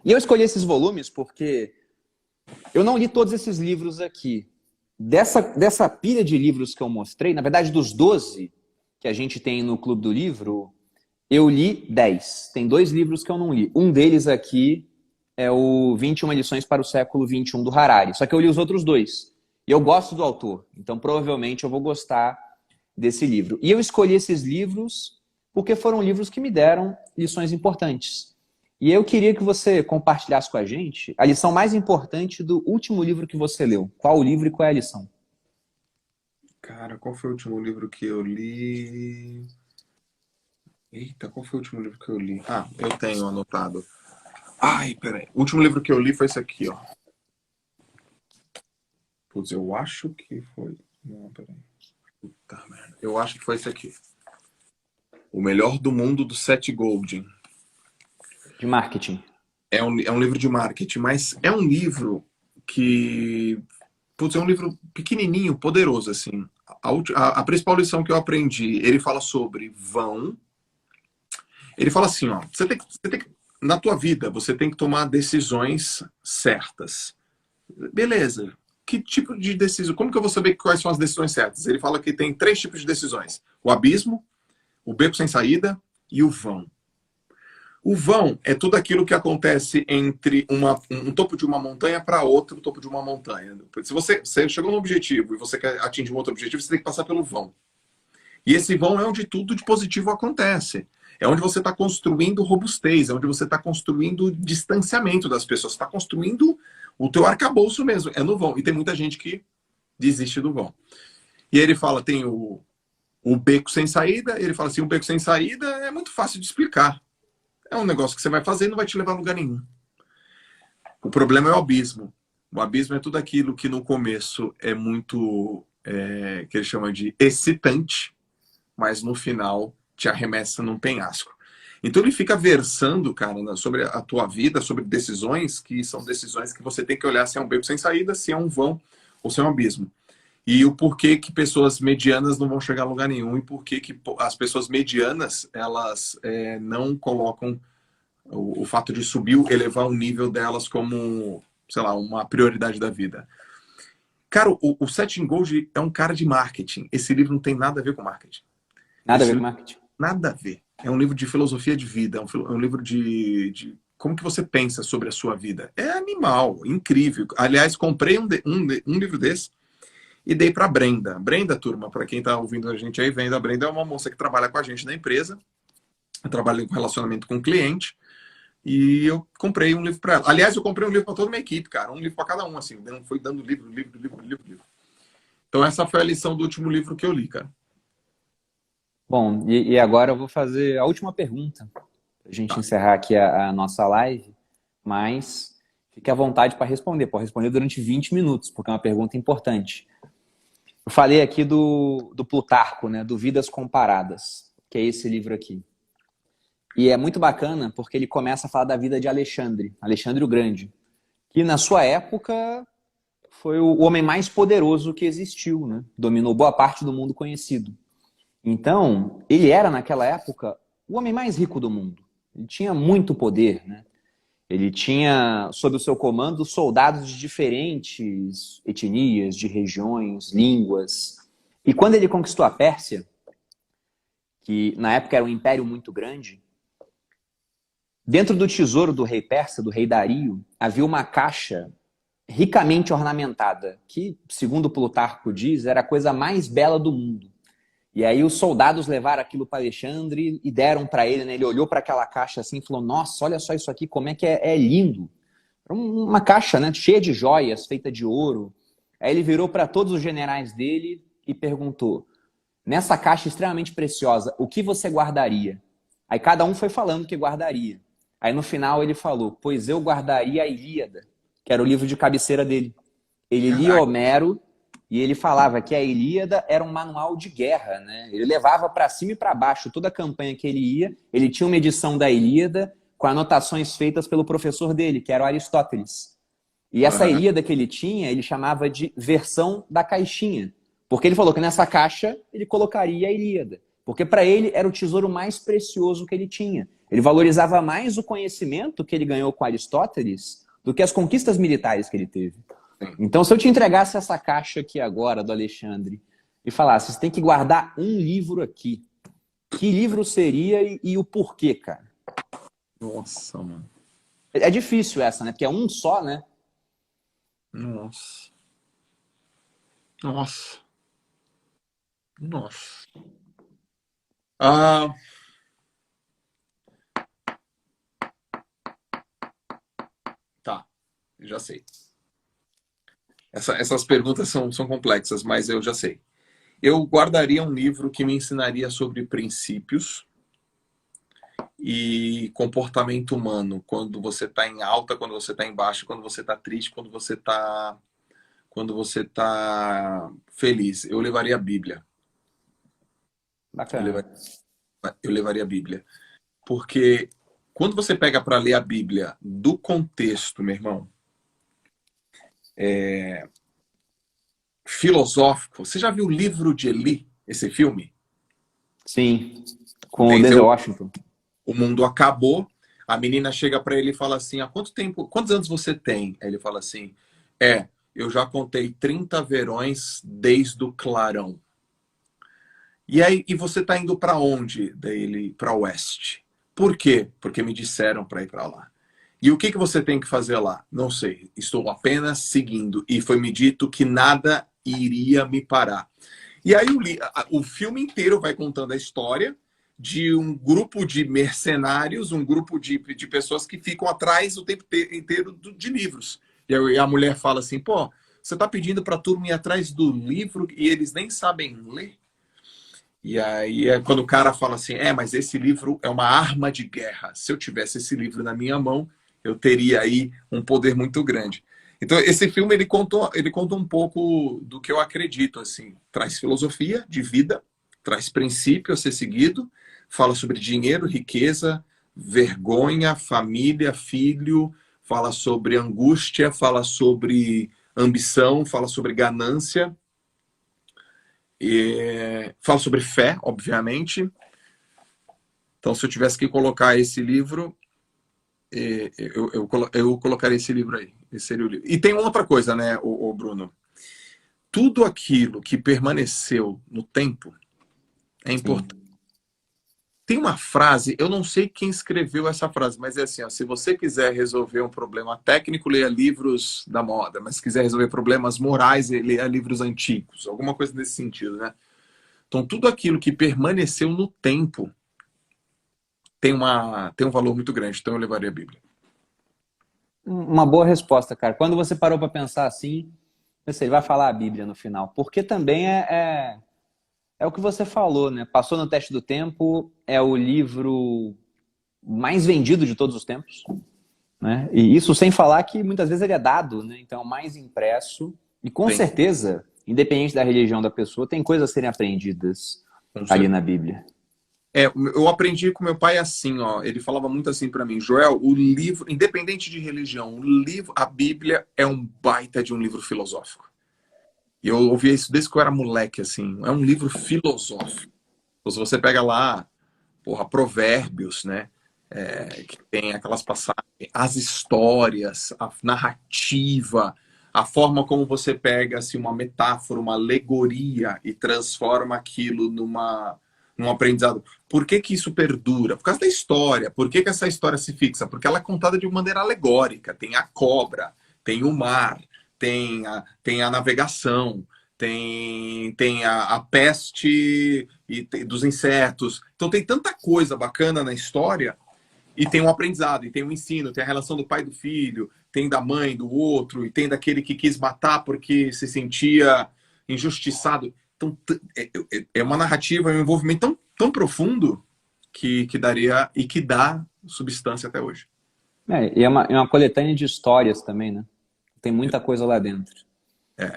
E eu escolhi esses volumes porque eu não li todos esses livros aqui. Dessa pilha de livros que eu mostrei, na verdade dos 12 que a gente tem no Clube do Livro, eu li 10. Tem 2 livros que eu não li. Um deles aqui é o 21 lições para o século XXI do Harari. Só que eu li os outros 2. E eu gosto do autor. Então provavelmente eu vou gostar desse livro. E eu escolhi esses livros porque foram livros que me deram lições importantes. E eu queria que você compartilhasse com a gente a lição mais importante do último livro que você leu. Qual o livro e qual é a lição? Cara, qual foi o último livro que eu li? Eita, qual foi o último livro que eu li? Ah, eu tenho anotado. Ai, peraí. O último livro que eu li foi esse aqui, ó. Putz, eu acho que foi... Não, peraí. Tá, merda. Eu acho que foi esse aqui. O Melhor do Mundo, do Seth Godin. De marketing. É um livro de marketing, mas é um livro que... Putz, é um livro pequenininho, poderoso, assim. A principal lição que eu aprendi, ele fala sobre vão. Ele fala assim, ó, na tua vida, você tem que tomar decisões certas. Beleza. Que tipo de decisão? Como que eu vou saber quais são as decisões certas? Ele fala que tem 3 tipos de decisões. O abismo, o beco sem saída e o vão. O vão é tudo aquilo que acontece entre um topo de uma montanha para outro topo de uma montanha. Se você chegou no objetivo e você quer atingir um outro objetivo, você tem que passar pelo vão. E esse vão é onde tudo de positivo acontece. É onde você está construindo robustez, é onde você está construindo distanciamento das pessoas, está construindo o teu arcabouço mesmo, é no vão. E tem muita gente que desiste do vão. E aí ele fala, tem o beco sem saída, ele fala assim, o beco sem saída é muito fácil de explicar. É um negócio que você vai fazer e não vai te levar a lugar nenhum. O problema é o abismo. O abismo é tudo aquilo que no começo é muito, que ele chama de excitante, mas no final te arremessa num penhasco. Então ele fica versando, cara, sobre a tua vida, sobre decisões que são decisões que você tem que olhar se é um beco sem saída, se é um vão ou se é um abismo. E o porquê que pessoas medianas não vão chegar a lugar nenhum e porquê que as pessoas medianas, elas não colocam o fato de subir, elevar o nível delas como, sei lá, uma prioridade da vida. Cara, o Seth Godin é um cara de marketing. Esse livro não tem nada a ver com marketing. Nada a ver com marketing. Nada a ver. É um livro de filosofia de vida, é um livro de como que você pensa sobre a sua vida. É animal, incrível. Aliás, comprei um livro desse e dei para Brenda. Brenda, turma, para quem está ouvindo a gente aí, vendo, a Brenda é uma moça que trabalha com a gente na empresa. Eu trabalho com relacionamento com o cliente. E eu comprei um livro para ela. Aliás, eu comprei um livro para toda a minha equipe, cara. Um livro para cada um, assim. Foi dando livro. Então essa foi a lição do último livro que eu li, cara. Bom, e agora eu vou fazer a última pergunta, para a gente encerrar aqui a nossa live, mas fique à vontade para responder. Pode responder durante 20 minutos, porque é uma pergunta importante. Eu falei aqui do Plutarco, né, do Vidas Comparadas, que é esse livro aqui. E é muito bacana porque ele começa a falar da vida de Alexandre o Grande, que na sua época foi o homem mais poderoso que existiu, né? Dominou boa parte do mundo conhecido. Então, ele era, naquela época, o homem mais rico do mundo. Ele tinha muito poder, né? Ele tinha, sob o seu comando, soldados de diferentes etnias, de regiões, línguas. E quando ele conquistou a Pérsia, que na época era um império muito grande, dentro do tesouro do rei persa, do rei Dario, havia uma caixa ricamente ornamentada, que, segundo Plutarco diz, era a coisa mais bela do mundo. E aí os soldados levaram aquilo para Alexandre e deram para ele, né? Ele olhou para aquela caixa assim e falou, nossa, olha só isso aqui, como é que é lindo. Uma caixa, né, cheia de joias, feita de ouro. Aí ele virou para todos os generais dele e perguntou, nessa caixa extremamente preciosa, o que você guardaria? Aí cada um foi falando que guardaria. Aí no final ele falou, pois eu guardaria a Ilíada, que era o livro de cabeceira dele. Ele lia Homero e ele falava que a Ilíada era um manual de guerra, né? Ele levava para cima e para baixo toda a campanha que ele ia. Ele tinha uma edição da Ilíada com anotações feitas pelo professor dele, que era o Aristóteles. E essa Ilíada que ele tinha, ele chamava de versão da caixinha. Porque ele falou que nessa caixa ele colocaria a Ilíada. Porque para ele era o tesouro mais precioso que ele tinha. Ele valorizava mais o conhecimento que ele ganhou com Aristóteles do que as conquistas militares que ele teve. Então, se eu te entregasse essa caixa aqui agora, do Alexandre, e falasse, você tem que guardar um livro aqui, que livro seria e o porquê, cara? Nossa, mano. É difícil essa, né? Porque é um só, né? Nossa. Tá, já sei. Essas perguntas são complexas, mas eu já sei. Eu guardaria um livro que me ensinaria sobre princípios e comportamento humano. Quando você está em alta, quando você está em baixo, quando você está triste, quando você tá feliz. Eu levaria a Bíblia. Eu Bacana. levaria, eu levaria a Bíblia. Porque quando você pega para ler a Bíblia do contexto, meu irmão, filosófico, você já viu o livro de Eli, esse filme? Sim, com o Denzel Entendeu? Washington. O mundo acabou, a menina chega para ele e fala assim, há quantos anos você tem? Aí ele fala assim, eu já contei 30 verões desde o clarão. E aí, e você tá indo para onde? Daí ele, para oeste. Por quê? Porque me disseram para ir para lá. E o que que você tem que fazer lá? Não sei. Estou apenas seguindo. E foi me dito que nada iria me parar. E aí o filme inteiro vai contando a história de um grupo de mercenários, um grupo de pessoas que ficam atrás o tempo inteiro de livros. E aí a mulher fala assim, pô, você está pedindo para a turma ir atrás do livro e eles nem sabem ler? E aí é quando o cara fala assim, mas esse livro é uma arma de guerra. Se eu tivesse esse livro na minha mão, eu teria aí um poder muito grande. Então, esse filme ele conta um pouco do que eu acredito, assim. Traz filosofia de vida, traz princípio a ser seguido, fala sobre dinheiro, riqueza, vergonha, família, filho, fala sobre angústia, fala sobre ambição, fala sobre ganância, fala sobre fé, obviamente. Então, se eu tivesse que colocar esse livro, eu colocaria esse livro aí. Esse seria o livro. E tem outra coisa, né, o Bruno? Tudo aquilo que permaneceu no tempo é importante. Sim. Tem uma frase, eu não sei quem escreveu essa frase, mas é assim, ó, se você quiser resolver um problema técnico, leia livros da moda, mas se quiser resolver problemas morais, leia livros antigos, alguma coisa nesse sentido, né? Então, tudo aquilo que permaneceu no tempo tem um valor muito grande, então eu levaria a Bíblia. Uma boa resposta, cara. Quando você parou para pensar assim, você vai falar a Bíblia no final. Porque também é o que você falou, né? Passou no teste do tempo, é o livro mais vendido de todos os tempos, né? E isso sem falar que muitas vezes ele é dado, né? Então, mais impresso. E com Sim, certeza, independente da religião da pessoa, tem coisas a serem aprendidas com ali certeza. na Bíblia. Eu aprendi com meu pai assim, ó. Ele falava muito assim para mim, Joel, o livro, independente de religião, o livro, a Bíblia é um baita de um livro filosófico. E eu ouvia isso desde que eu era moleque, assim. É um livro filosófico. Então, se você pega lá, porra, Provérbios, né? Que tem aquelas passagens, as histórias, a narrativa, a forma como você pega assim, uma metáfora, uma alegoria e transforma aquilo num aprendizado. Por que que isso perdura? Por causa da história. Por que que essa história se fixa? Porque ela é contada de maneira alegórica. Tem a cobra, tem o mar, tem a navegação, tem a peste dos insetos. Então tem tanta coisa bacana na história e tem um aprendizado, e tem um ensino, tem a relação do pai e do filho, tem da mãe, do outro, e tem daquele que quis matar porque se sentia injustiçado. Então é uma narrativa, é um envolvimento tão profundo que daria e que dá substância até hoje. E é uma coletânea de histórias também, né? Tem muita coisa lá dentro.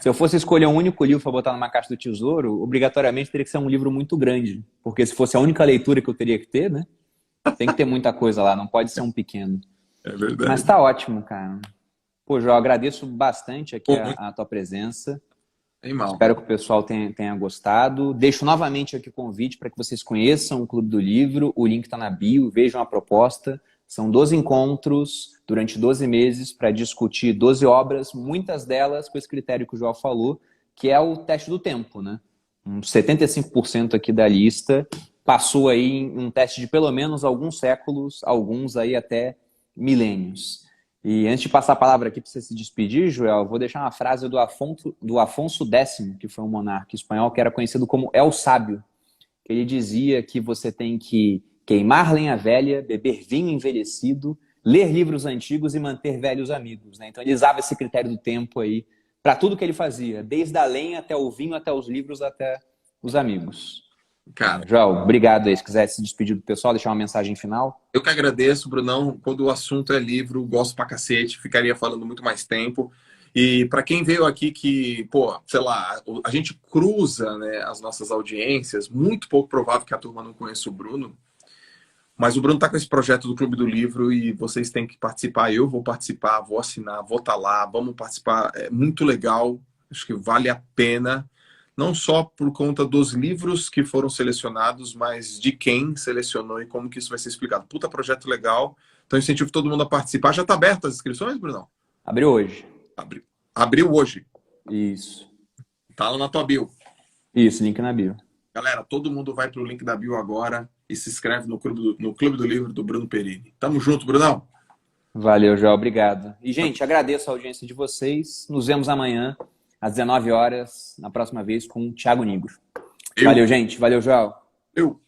Se eu fosse escolher um único livro para botar numa caixa do tesouro, obrigatoriamente teria que ser um livro muito grande. Porque se fosse a única leitura que eu teria que ter, né? Tem que ter muita coisa lá, não pode ser um pequeno. É verdade. Mas tá ótimo, cara. Pô, João, agradeço bastante aqui Muito a tua presença. mal. Espero que o pessoal tenha gostado. Deixo novamente aqui o convite para que vocês conheçam o Clube do Livro. O link está na bio, vejam a proposta. São 12 encontros durante 12 meses para discutir 12 obras, muitas delas com esse critério que o João falou, que é o teste do tempo, né? Uns 75% aqui da lista passou aí em um teste de pelo menos alguns séculos, alguns aí até milênios. E antes de passar a palavra aqui para você se despedir, Joel, vou deixar uma frase do Afonso X, que foi um monarca espanhol que era conhecido como El Sábio. Ele dizia que você tem que queimar lenha velha, beber vinho envelhecido, ler livros antigos e manter velhos amigos, né? Então ele usava esse critério do tempo aí para tudo que ele fazia, desde a lenha até o vinho, até os livros, até os amigos. Cara, Joel, obrigado aí. Se quiser se despedir do pessoal, deixar uma mensagem final. eu que agradeço, Brunão. Quando o assunto é livro, gosto pra cacete, ficaria falando muito mais tempo. E para quem veio aqui que, pô, sei lá, a gente cruza, né, as nossas audiências, muito pouco provável que a turma não conheça o Bruno, mas o Bruno está com esse projeto do Clube do Livro e vocês têm que participar. Eu vou participar, vou assinar, vou estar lá, vamos participar. É muito legal, acho que vale a pena, não só por conta dos livros que foram selecionados, mas de quem selecionou e como que isso vai ser explicado. Puta projeto legal, então incentivo todo mundo a participar. Já está aberto as inscrições, Brunão? Abriu hoje. Abriu hoje. Isso. Tá lá na tua bio. Isso, link na bio. Galera, todo mundo vai pro link da bio agora e se inscreve no Clube do Livro do Bruno Perini. Tamo junto, Brunão. Valeu, João. Obrigado. E, gente, agradeço a audiência de vocês. Nos vemos amanhã, às 19 horas, na próxima vez, com o Thiago Nigro. Valeu, gente. Valeu, João. Eu.